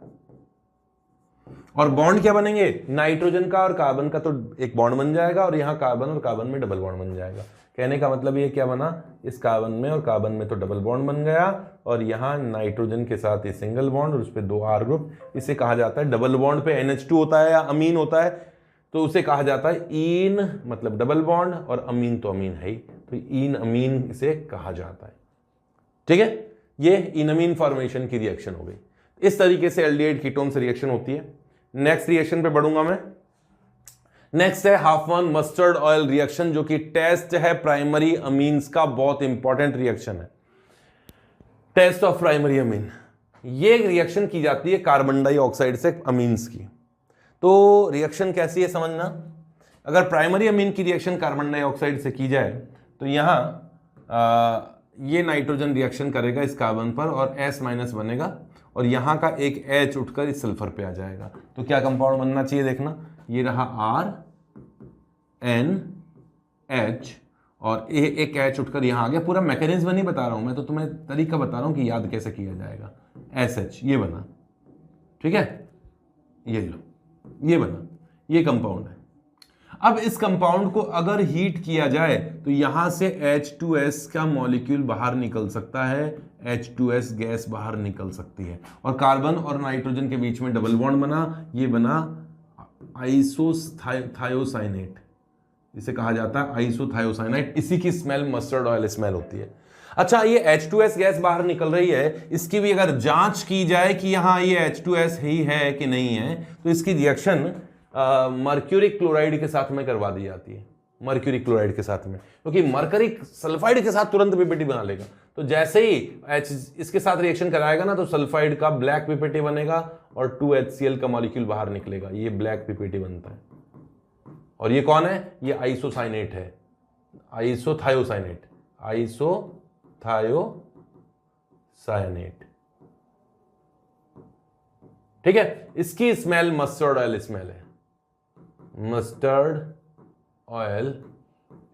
और बॉन्ड क्या बनेंगे, नाइट्रोजन का और कार्बन का तो एक बॉन्ड बन जाएगा, और यहाँ कार्बन और कार्बन में डबल बॉन्ड बन जाएगा। कहने का मतलब ये क्या बना, इस कार्बन में और कार्बन में तो डबल बॉन्ड बन गया, और यहाँ नाइट्रोजन के साथ ये सिंगल बॉन्ड और उस पर 2 R ग्रुप। इसे कहा जाता है, डबल बॉन्ड पे NH2 होता है या अमीन होता है, तो उसे कहा जाता है ईन, मतलब डबल बॉन्ड, और अमीन तो अमीन है ही, तो ईन अमीन इसे कहा जाता है। ठीक है, ये इनअमीन फॉर्मेशन की रिएक्शन हो गई। इस तरीके से एल्डिहाइड कीटोन से रिएक्शन होती है। नेक्स्ट रिएक्शन पे बढ़ूंगा मैं। नेक्स्ट है हाफमैन मस्टर्ड ऑयल रिएक्शन, जो कि टेस्ट है प्राइमरी अमीन्स का, बहुत इंपॉर्टेंट रिएक्शन है, टेस्ट ऑफ प्राइमरी अमीन। ये रिएक्शन की जाती है कार्बन डाइऑक्साइड से अमीन्स की। तो रिएक्शन कैसी है समझना, अगर प्राइमरी अमीन की रिएक्शन कार्बन डाइऑक्साइड से की जाए, तो यहां ये नाइट्रोजन रिएक्शन करेगा इस कार्बन पर और S माइनस बनेगा, और यहां का एक H उठकर इस सल्फर पे आ जाएगा। तो क्या कंपाउंड बनना चाहिए, देखना, ये रहा RNH और एक H उठकर यहां आ गया। पूरा मैकेनिज्म नहीं बता रहा हूं मैं, तो तुम्हें तरीका बता रहा हूं कि याद कैसे किया जाएगा। SH ये बना, ठीक है, ये लो, ये बना, ये कंपाउंड है। अब इस कंपाउंड को अगर हीट किया जाए तो यहां से H2S का मॉलिक्यूल बाहर निकल सकता है, H2S गैस बाहर निकल सकती है, और कार्बन और नाइट्रोजन के बीच में डबल बॉन्ड बना, ये बना आइसोथायोसाइनेट, इसे कहा जाता है आइसोथायोसाइनेट। इसी की स्मेल मस्टर्ड ऑयल स्मेल होती है। अच्छा, ये H2S गैस बाहर निकल रही है, इसकी भी अगर जांच की जाए कि यहां ये H2S ही है कि नहीं है, तो इसकी रिएक्शन मर्क्यूरिक क्लोराइड के साथ में करवा दी जाती है, मर्क्यूरिक क्लोराइड के साथ में, क्योंकि मर्करिक सल्फाइड के साथ तुरंत पीपीटी बना लेगा। तो जैसे ही इसके साथ रिएक्शन कराएगा ना, तो सल्फाइड का ब्लैक पीपीटी बनेगा और 2HCl का मॉलिक्यूल बाहर निकलेगा, ये ब्लैक पीपीटी बनता है। और ये कौन है, ये आइसोसाइनेट है, आइसोथायोसाइनेट, आइसोथायोसाइनेट। ठीक है, इसकी स्मेल मस्टर्ड ऑयल स्मेल है, मस्टर्ड ऑयल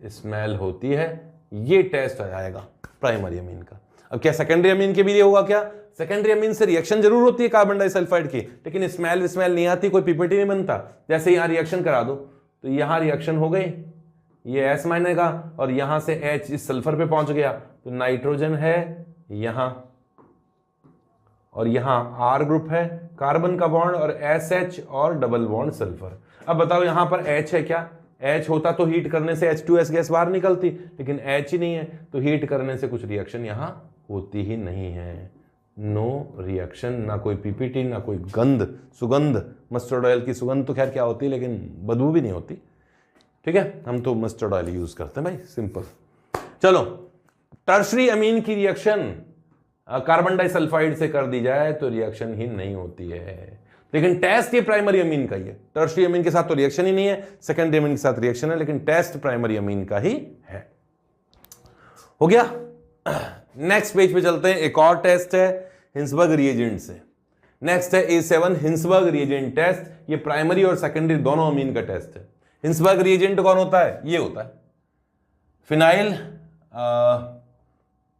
स्मेल होती है। ये टेस्ट आ जाएगा प्राइमरी अमीन का। अब क्या सेकेंडरी अमीन के भी लिए होगा क्या, सेकेंडरी अमीन से रिएक्शन जरूर होती है कार्बन डाइसल्फाइड की, लेकिन स्मेल नहीं आती, कोई पीपीटी नहीं बनता। जैसे यहां रिएक्शन करा दो तो यहां रिएक्शन हो गई, ये S मानेगा और यहां से H इस सल्फर पे पहुंच गया, तो नाइट्रोजन है यहां और यहां R ग्रुप है, कार्बन का बॉन्ड और SH और डबल बॉन्ड सल्फर। अब बताओ यहां पर H है क्या, H होता तो हीट करने से H2S गैस बाहर निकलती, लेकिन H ही नहीं है, तो हीट करने से कुछ रिएक्शन यहां होती ही नहीं है। नो रिएक्शन, ना कोई पीपीटी, ना कोई गंध, सुगंध। मस्टर्ड ऑयल की सुगंध तो खैर क्या होती है, लेकिन बदबू भी नहीं होती। ठीक है, हम तो मस्टर्ड ऑयल यूज करते हैं भाई, सिंपल। चलो, टर्शरी अमीन की रिएक्शन कार्बन डाइसल्फाइड से कर दी जाए तो रिएक्शन ही नहीं होती है, लेकिन टेस्ट ये प्राइमरी अमीन का ही है। टर्शरी अमीन के साथ तो रिएक्शन ही नहीं है, सेकेंडरी अमीन के साथ रिएक्शन है, लेकिन टेस्ट प्राइमरी अमीन का ही है। हो गया। नेक्स्ट पेज पे चलते हैं, एक और टेस्ट है हिंसबर्ग रिएजेंट से। नेक्स्ट है A7 हिंसबर्ग रिएजेंट टेस्ट। ये प्राइमरी और सेकेंडरी दोनों अमीन का टेस्ट है। हिंसबर्ग रिएजेंट कौन होता है, ये होता है फिनाइल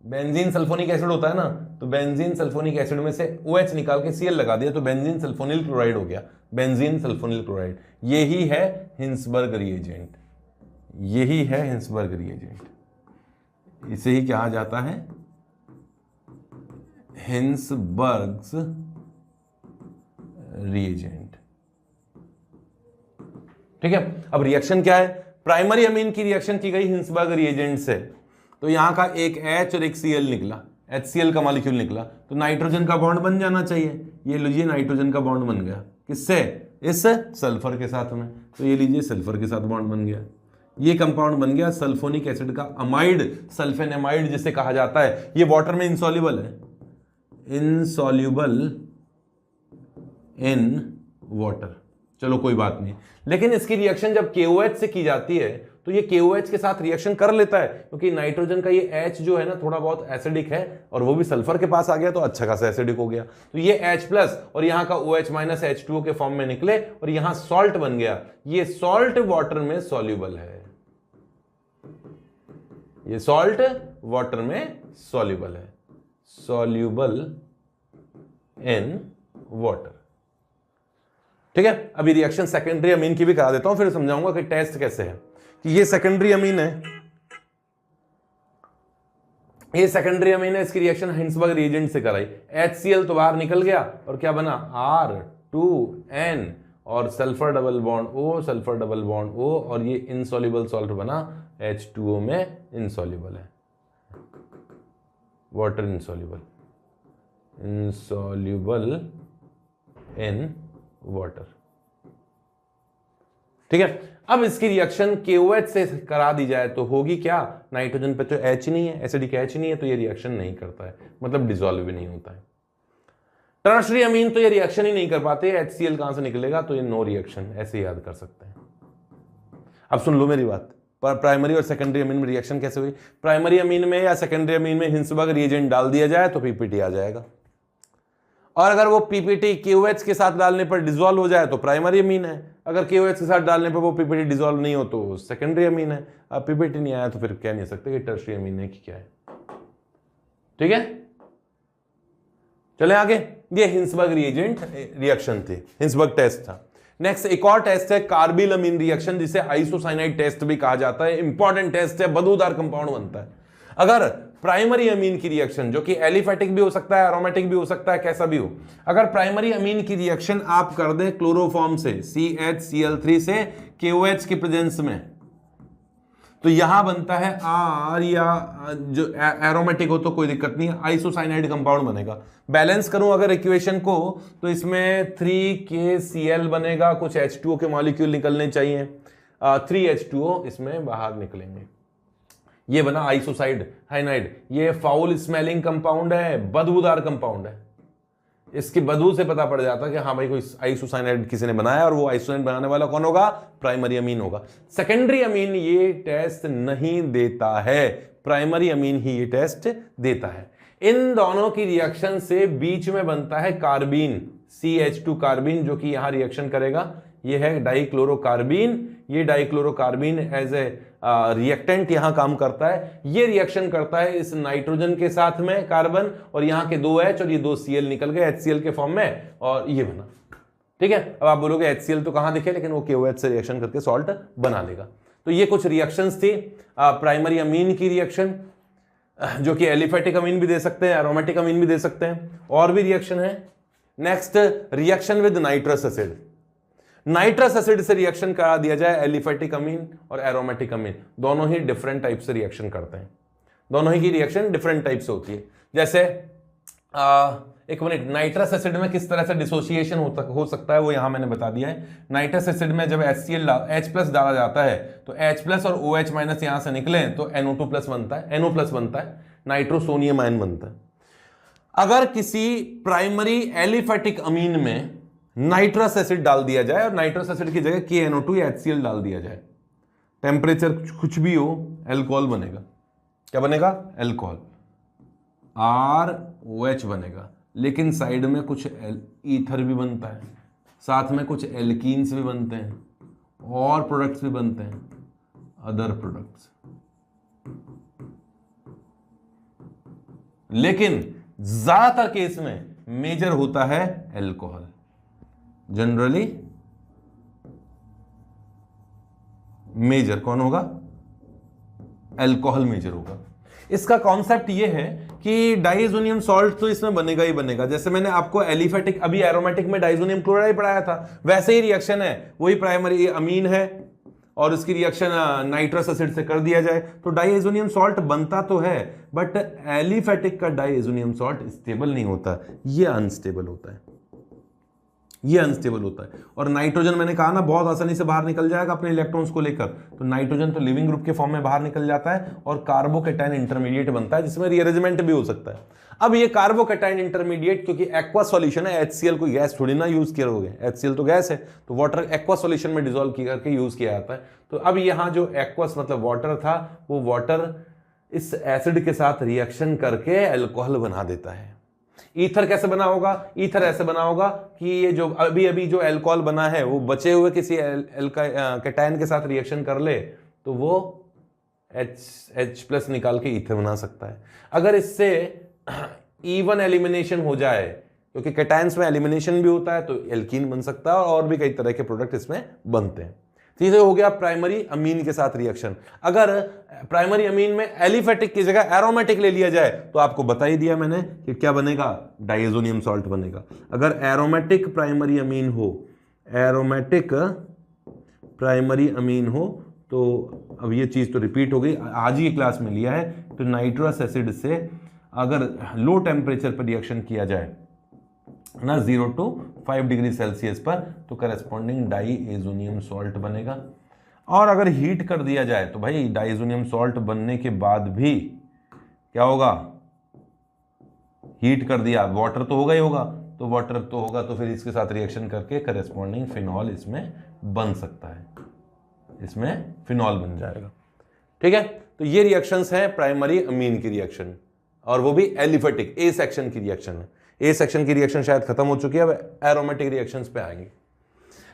बेंजीन सल्फोनिक एसिड होता है ना, तो बेंजीन सल्फोनिक एसिड में से OH निकाल के Cl लगा दिया तो बेंजीन सल्फोनिल क्लोराइड हो गया, बेंजीन सल्फोनिल क्लोराइड। यही है हिंसबर्ग रिएजेंट, यही है हिंसबर्ग रिएजेंट। इसे ही कहा जाता है हिंसबर्ग्स रिएजेंट। ठीक है, अब रिएक्शन क्या है, प्राइमरी अमीन की रिएक्शन की गई हिंसबर्ग रिएजेंट से, तो यहां का एक H और एक Cl निकला, HCl का मॉलिक्यूल निकला, तो नाइट्रोजन का बॉन्ड बन जाना चाहिए। ये लीजिए नाइट्रोजन का बॉन्ड बन गया, किससे, इस सल्फर के साथ में, तो ये लीजिए सल्फर के साथ बॉन्ड बन गया, ये कंपाउंड बन गया सल्फोनिक एसिड का अमाइड, सल्फेनेमाइड जिसे कहा जाता है। ये वाटर में इनसॉल्युबल है, इनसॉल्युबल इन वाटर, चलो कोई बात नहीं। लेकिन इसकी रिएक्शन जब KOH से की जाती है तो ये KOH के साथ रिएक्शन कर लेता है, क्योंकि नाइट्रोजन का ये H जो है ना थोड़ा बहुत एसिडिक है और वो भी सल्फर के पास आ गया तो अच्छा खासा एसिडिक हो गया, तो ये H+ और यहाँ का OH- H2O के फॉर्म में निकले और यहाँ सॉल्ट बन गया। ये सॉल्ट वाटर में सॉल्युबल है, ये सॉल्ट वाटर में सॉल्युबल है, सॉल्युबल इन वाटर। ठीक है, अभी रिएक्शन सेकेंडरी अमीन की भी करा देता हूं, फिर समझाऊंगा कि टेस्ट कैसे है। कि ये सेकेंडरी अमीन है, ये सेकेंडरी अमीन है, इसकी रिएक्शन हिंसबर्ग रिएजेंट से कराई, HCl तो बाहर निकल गया और क्या बना R2N और sulphur double bond O, sulphur double bond O और ये इनसॉल्युबल सॉल्ट बना H2O में इनसॉल्युबल है, water insoluble, insoluble in water. ठीक है, अब इसकी रिएक्शन KOH से करा दी जाए तो होगी क्या, नाइट्रोजन पे तो H नहीं है, एसिडिक H नहीं है, तो ये रिएक्शन नहीं करता है, मतलब डिसॉल्व भी नहीं होता है। टर्शरी अमीन तो ये रिएक्शन ही नहीं कर पाते, HCl कहां से निकलेगा, तो ये नो रिएक्शन, ऐसे याद कर सकते हैं। अब सुन लो मेरी बात, पर प्राइमरी और सेकेंडरी अमीन में रिएक्शन कैसे हुई। प्राइमरी अमीन में या सेकेंडरी अमीन में हिंसबर्ग रिएजेंट डाल दिया जाए तो PPT आ जाएगा, और अगर वो PPT KOH के साथ डालने पर डिसॉल्व हो जाए तो प्राइमरी अमीन है, अगर KOH के साथ डालने पर वो PPT डिसॉल्व नहीं हो तो सेकेंडरी अमीन है। अब PPT नहीं आया तो फिर कह नहीं सकते कि टर्शरी अमीन है कि क्या है। ठीक है, चले आगे। ये हिंसबर्ग रिएजेंट रिएक्शन थी, हिंसबर्ग टेस्ट था। नेक्स्ट एक और टेस्ट है कार्बिल अमीन रिएक्शन, जिसे आइसोसाइनाइड टेस्ट भी कहा जाता है। इंपॉर्टेंट टेस्ट है, बदबूदार कंपाउंड बनता है। अगर प्राइमरी अमीन की रिएक्शन, जो कि एलिफेटिक भी हो सकता है, एरोमेटिक भी हो सकता है, कैसा भी हो, अगर प्राइमरी अमीन की रिएक्शन आप कर दें क्लोरोफॉर्म से CHCl3 से KOH की प्रेजेंस में, तो यहां बनता है R, या जो एरोमेटिक हो तो कोई दिक्कत नहीं है, आइसोसाइनाइड कंपाउंड बनेगा। बैलेंस करूं अगर इक्वेशन को तो इसमें 3KCl बनेगा, कुछ H2O के मॉलिक्यूल निकलने चाहिए, 3H2O इसमें बाहर निकलेंगे, ये बना आइसोसाइड हाइनाइड। ये फाउल स्मेलिंग कंपाउंड है, बदबूदार कंपाउंड है, इसकी बदबू से पता पड़ जाता है कि हाँ भाई कोई आइसोसाइनाइड किसी ने बनाया, और वो आइसोसाइनाइड बनाने वाला कौन होगा, प्राइमरी अमीन होगा। सेकेंडरी अमीन ये टेस्ट नहीं देता है, प्राइमरी अमीन ही ये टेस्ट देता है। इन दोनों की रिएक्शन से बीच में बनता है कार्बीन, CH2 कार्बीन, जो कि यहां रिएक्शन करेगा, ये है डाइक्लोरोकार्बीन। ये डाइक्लोरोकार्बीन एज ए रिएक्टेंट यहां काम करता है। ये रिएक्शन करता है इस नाइट्रोजन के साथ में कार्बन, और यहां के 2H और ये 2Cl निकल गए HCl के फॉर्म में, और ये बना। ठीक है, अब आप बोलोगे HCl तो कहां दिखे, लेकिन वो KOH से रिएक्शन करके सॉल्ट बना लेगा। तो ये कुछ रिएक्शंस थी प्राइमरी अमीन की रिएक्शन, जो कि एलिफेटिक अमीन भी दे सकते हैं, एरोमेटिक अमीन भी दे सकते हैं, और भी रिएक्शन है। Next reaction with nitrous acid, nitrous acid से रिएक्शन करा दिया जाए, एलिफेटिक अमीन और एरोमेटिक अमीन दोनों ही डिफरेंट टाइप से रिएक्शन करते हैं, दोनों ही की रिएक्शन डिफरेंट टाइप से होती है। जैसे एक मिनट, नाइट्रस एसिड में किस तरह से डिसोसिएशन हो सकता है वो यहां मैंने बता दिया है। नाइट्रस एसिड में जब H+ डाला जाता है तो H+ और OH- यहां से निकले तो NO2+ बनता है, NO+ बनता है, नाइट्रोसोनियम आयन बनता है। अगर किसी प्राइमरी एलिफेटिक अमीन में नाइट्रस एसिड डाल दिया जाए और नाइट्रस एसिड की जगह KNO2 या HCl डाल दिया जाए, टेम्परेचर कुछ भी हो, अल्कोहल बनेगा। क्या बनेगा, अल्कोहल, ROH बनेगा, लेकिन साइड में कुछ ईथर भी बनता है, साथ में कुछ एल्कीन्स भी बनते हैं, और प्रोडक्ट्स भी बनते हैं, अदर प्रोडक्ट्स। लेकिन ज्यादातर केस में मेजर होता है अल्कोहल, जनरली मेजर कौन होगा, अल्कोहल मेजर होगा। इसका कॉन्सेप्ट ये है कि डाइजोनियम सॉल्ट तो इसमें बनेगा ही बनेगा। जैसे मैंने आपको एलिफेटिक, अभी एरोमेटिक में डाइजोनियम क्लोराइड पढ़ाया था, वैसे ही रिएक्शन है, वही प्राइमरी अमीन है और उसकी रिएक्शन नाइट्रस एसिड से कर दिया जाए तो डाइजोनियम सॉल्ट बनता तो है, बट एलिफेटिक का डाइजोनियम सॉल्ट स्टेबल नहीं होता, ये अनस्टेबल होता है, ये अनस्टेबल होता है। और नाइट्रोजन मैंने कहा ना बहुत आसानी से बाहर निकल जाएगा अपने इलेक्ट्रॉन्स को लेकर, तो नाइट्रोजन तो लिविंग ग्रुप के फॉर्म में बाहर निकल जाता है और कार्बोकैटायन इंटरमीडिएट बनता है जिसमें रीअरेंजमेंट भी हो सकता है। अब ये कार्बोकैटायन इंटरमीडिएट क्योंकि एक्वा सॉल्यूशन है, HCl कोई गैस थोड़ी ना यूज किया होगे, HCl तो गैस है, तो वाटर एक्वा सॉल्यूशन में डिसॉल्व करके यूज किया जाता है। तो अब यहाँ जो एक्वस मतलब वाटर था, वो वाटर इस एसिड के साथ रिएक्शन करके अल्कोहल बना देता है। ईथर कैसे बना होगा? ईथर ऐसे बना होगा कि ये जो अभी अभी जो अल्कोहल बना है वो बचे हुए किसी कैटायन के साथ रिएक्शन कर ले तो वो H+ निकाल के ईथर बना सकता है। अगर इससे इवन एलिमिनेशन हो जाए, क्योंकि कैटायंस में एलिमिनेशन भी होता है, तो एल्कीन बन सकता है और भी कई तरह के प्रोडक्ट इसमें बनते हैं। सीधे हो गया प्राइमरी अमीन के साथ रिएक्शन। अगर प्राइमरी अमीन में एलिफेटिक की जगह एरोमेटिक ले लिया जाए तो आपको बता ही दिया मैंने कि क्या बनेगा, डाइएजोनियम सॉल्ट बनेगा। अगर एरोमेटिक प्राइमरी अमीन हो, एरोमेटिक प्राइमरी अमीन हो, तो अब ये चीज तो रिपीट हो गई, आज ही क्लास में लिया है। तो नाइट्रस एसिड से अगर लो टेम्परेचर पर रिएक्शन किया जाए ना 0 to 5 डिग्री सेल्सियस पर, तो करस्पॉन्डिंग डाइएजोनियम सॉल्ट बनेगा। और अगर हीट कर दिया जाए तो भाई डाइएजोनियम सॉल्ट बनने के बाद भी क्या होगा, हीट कर दिया, वाटर तो होगा ही होगा, तो वाटर तो होगा तो फिर इसके साथ रिएक्शन करके करस्पॉन्डिंग फिनॉल इसमें बन सकता है, इसमें फिनॉल बन जाएगा। ठीक है, तो ये रिएक्शंस हैं प्राइमरी अमीन की रिएक्शन, और वो भी एलिफेटिक ए सेक्शन की रिएक्शन है। ए सेक्शन की रिएक्शन शायद खत्म हो चुकी है, अब एरोमेटिक रिएक्शंस पे आएंगे।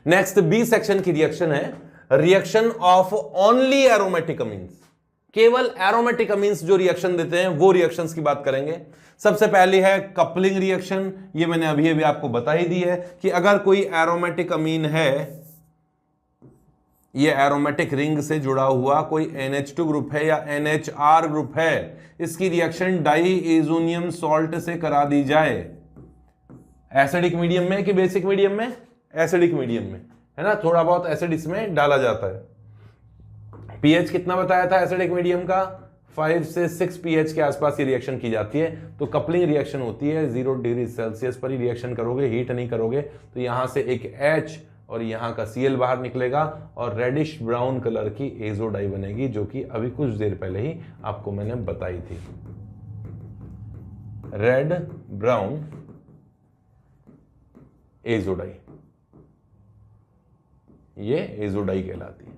नेक्स्ट बी सेक्शन की रिएक्शन है reaction of only aromatic amines. केवल एरोमेटिक अमीन्स जो रिएक्शन देते हैं वो रिएक्शंस की बात करेंगे। सबसे पहली है कपलिंग रिएक्शन। ये मैंने अभी अभी आपको बता ही दी है कि अगर कोई एरोमेटिक अमीन है, ये एरोमेटिक रिंग से जुड़ा हुआ कोई NH2 ग्रुप है या NHR ग्रुप है, इसकी रिएक्शन डाइएजोनियम सॉल्ट से करा दी जाए, एसिडिक मीडियम में कि बेसिक मीडियम में? एसिडिक मीडियम में, है ना, थोड़ा बहुत एसिड इसमें डाला जाता है। पीएच कितना बताया था एसिडिक मीडियम का? 5 से 6 pH के आसपास ये रिएक्शन की जाती है। तो कपलिंग रिएक्शन होती है, 0 डिग्री सेल्सियस पर ही रिएक्शन करोगे, हीट नहीं करोगे, तो यहां से एक H और यहाँ का Cl बाहर निकलेगा और रेडिश ब्राउन कलर की एजो डाई बनेगी, जो कि अभी कुछ देर पहले ही आपको मैंने बताई थी। रेड ब्राउन एजो डाई, ये एजो डाई कहलाती है।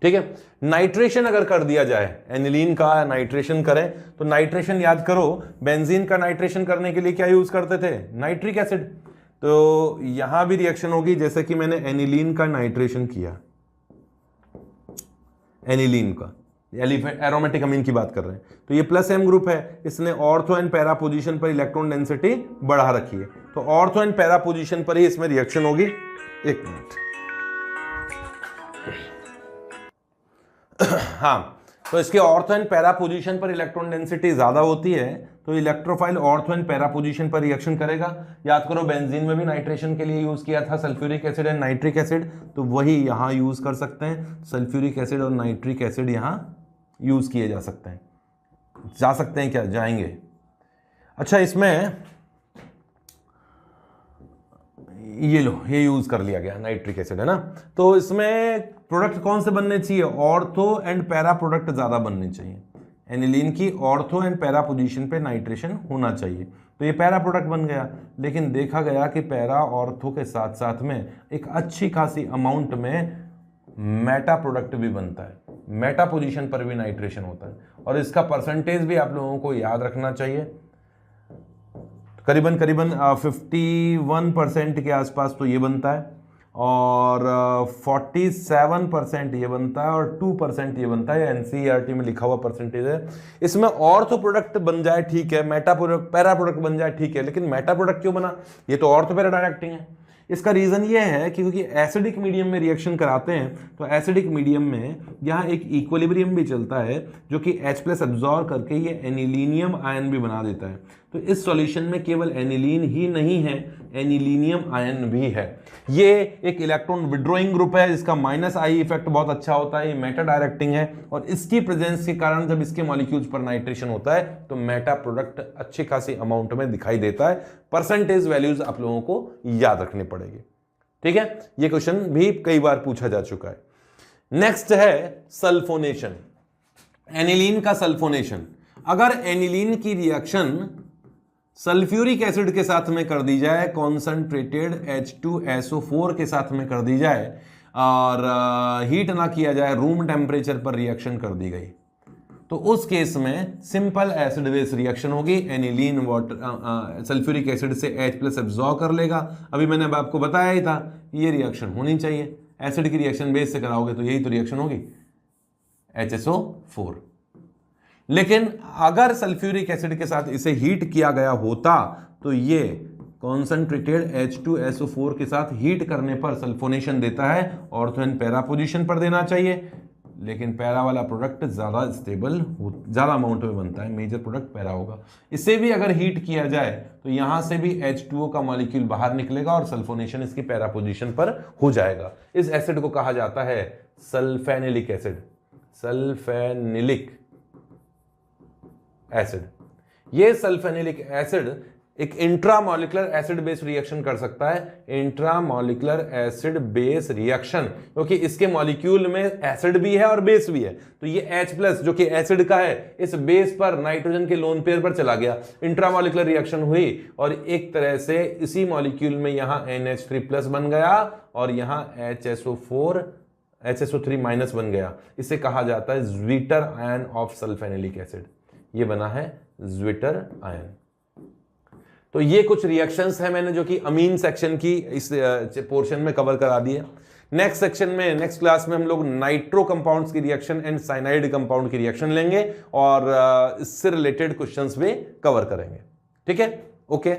ठीक है, नाइट्रेशन अगर कर दिया जाए, एनिलीन का नाइट्रेशन करें, तो नाइट्रेशन याद करो, बेंजीन का नाइट्रेशन करने के लिए क्या यूज करते थे? Nitric acid. तो यहां भी रिएक्शन होगी, जैसे कि मैंने एनिलीन का नाइट्रेशन किया, एनिलीन का, एरोमेटिक अमीन की बात कर रहे हैं, तो ये +M ग्रुप है, इसने ऑर्थो एंड पैरा पोजीशन पर इलेक्ट्रॉन डेंसिटी बढ़ा रखी है, तो ऑर्थो एंड पैरा पोजीशन पर ही इसमें रिएक्शन होगी। एक मिनट, हाँ, तो इसके ऑर्थो एंड पैरा पोजीशन पर इलेक्ट्रॉन डेंसिटी ज्यादा होती है, तो electrophile ortho and para position पर रिएक्शन करेगा। याद करो बेंजीन में भी नाइट्रेशन के लिए यूज किया था sulphuric acid and nitric acid, तो वही यहां यूज कर सकते हैं, सल्फ्यूरिक एसिड और नाइट्रिक एसिड यहां यूज किए जा सकते हैं। जा सकते हैं क्या? जाएंगे। अच्छा, इसमें ये लो, ये यूज कर लिया गया नाइट्रिक एसिड, है ना। तो इसमें प्रोडक्ट कौन से बनने चाहिए? ऑर्थो एंड पैरा प्रोडक्ट ज्यादा बनने चाहिए। एनिलीन की ऑर्थो एंड पैरा पोजीशन पे नाइट्रेशन होना चाहिए, तो ये पैरा प्रोडक्ट बन गया। लेकिन देखा गया कि पैरा ऑर्थो के साथ साथ में एक अच्छी खासी अमाउंट में मेटा प्रोडक्ट भी बनता है, मेटा पोजीशन पर भी नाइट्रेशन होता है, और इसका परसेंटेज भी आप लोगों को याद रखना चाहिए। करीबन 51% के आसपास तो ये बनता है, और 47% ये बनता है, और 2% ये बनता है। NCERT में लिखा हुआ परसेंटेज है। इसमें ऑर्थो प्रोडक्ट बन जाए ठीक है, मेटा प्रोडक्ट, पैरा प्रोडक्ट बन जाए ठीक है, लेकिन मेटा प्रोडक्ट क्यों बना? ये तो ऑर्थो पैरा डायरेक्टिंग है। इसका रीजन ये है कि क्योंकि एसिडिक मीडियम में रिएक्शन कराते हैं, तो एसिडिक मीडियम में यहाँ एक इक्विलिब्रियम भी चलता है, जो कि H+ एब्जॉर्ब करके ये एनिलीनियम आयन भी बना देता है। तो इस सॉल्यूशन में केवल एनिलीन ही नहीं है, एनिलीनियम आयन भी है। ये एक इलेक्ट्रॉन विड्रॉइंग ग्रुप है जिसका माइनस आई इफेक्ट बहुत अच्छा होता है, ये मेटा डायरेक्टिंग है, और इसकी प्रेजेंस के कारण जब इसके मॉलिक्यूल्स पर नाइट्रेशन होता है तो मेटा प्रोडक्ट अच्छी खासी अमाउंट में दिखाई देता है। परसेंटेज वैल्यूज आप लोगों को याद रखनी पड़ेगी, ठीक है। ये क्वेश्चन भी कई बार पूछा जा चुका है। नेक्स्ट है सल्फोनेशन, एनिलीन का सल्फोनेशन। अगर एनिलीन की रिएक्शन सल्फ्यूरिक एसिड के साथ में कर दी जाए, कॉन्सेंट्रेटेड H2SO4 के साथ में कर दी जाए और हीट ना किया जाए, रूम टेम्परेचर पर रिएक्शन कर दी गई, तो उस केस में सिंपल एसिड बेस रिएक्शन होगी। एनिलीन वाटर सल्फ्यूरिक एसिड से H+ एब्जॉर्ब कर लेगा। अभी मैंने अब आपको बताया ही था ये रिएक्शन होनी चाहिए, एसिड की रिएक्शन बेस से कराओगे तो यही तो रिएक्शन होगी, HSO4। लेकिन अगर सल्फ्यूरिक एसिड के साथ इसे हीट किया गया होता तो ये कॉन्सेंट्रेटेड H2SO4 के साथ हीट करने पर सल्फोनेशन देता है, ऑर्थो पैरा पोजीशन पर देना चाहिए, लेकिन पैरा वाला प्रोडक्ट ज्यादा स्टेबल, ज्यादा अमाउंट में बनता है, मेजर प्रोडक्ट पैरा होगा। इसे भी अगर हीट किया जाए तो यहां से भी H2O का मॉलिक्यूल बाहर निकलेगा और सल्फोनेशन इसकी पैरा पोजीशन पर हो जाएगा। इस एसिड को कहा जाता है सल्फेनिलिक एसिड, सल्फेनिलिक एसिड। ये सल्फेनिलिक एसिड एक इंट्रामॉलिक्युलर एसिड बेस रिएक्शन कर सकता है, इंट्रामॉलिक्युलर एसिड बेस रिएक्शन, क्योंकि इसके मॉलिक्यूल में एसिड भी है और बेस भी है। तो ये H+ जो कि एसिड का है, इस बेस पर नाइट्रोजन के लोन पेयर पर चला गया, इंट्रामॉलिक्युलर रिएक्शन हुई और एक तरह से इसी मॉलिक्यूल में यहां NH3+ बन गया और यहां HSO3- बन गया। इसे कहा जाता है ज्विटर आयन ऑफ सल्फेनिलिक एसिड। ये बना है ज्विटर आयन। तो ये कुछ रिएक्शंस हैं मैंने जो कि अमीन सेक्शन की इस पोर्शन में कवर करा दिए। नेक्स्ट सेक्शन में, नेक्स्ट क्लास में हम लोग नाइट्रो कंपाउंड्स की रिएक्शन एंड साइनाइड कंपाउंड की रिएक्शन लेंगे और इससे रिलेटेड क्वेश्चंस भी कवर करेंगे, ठीक है। ओके।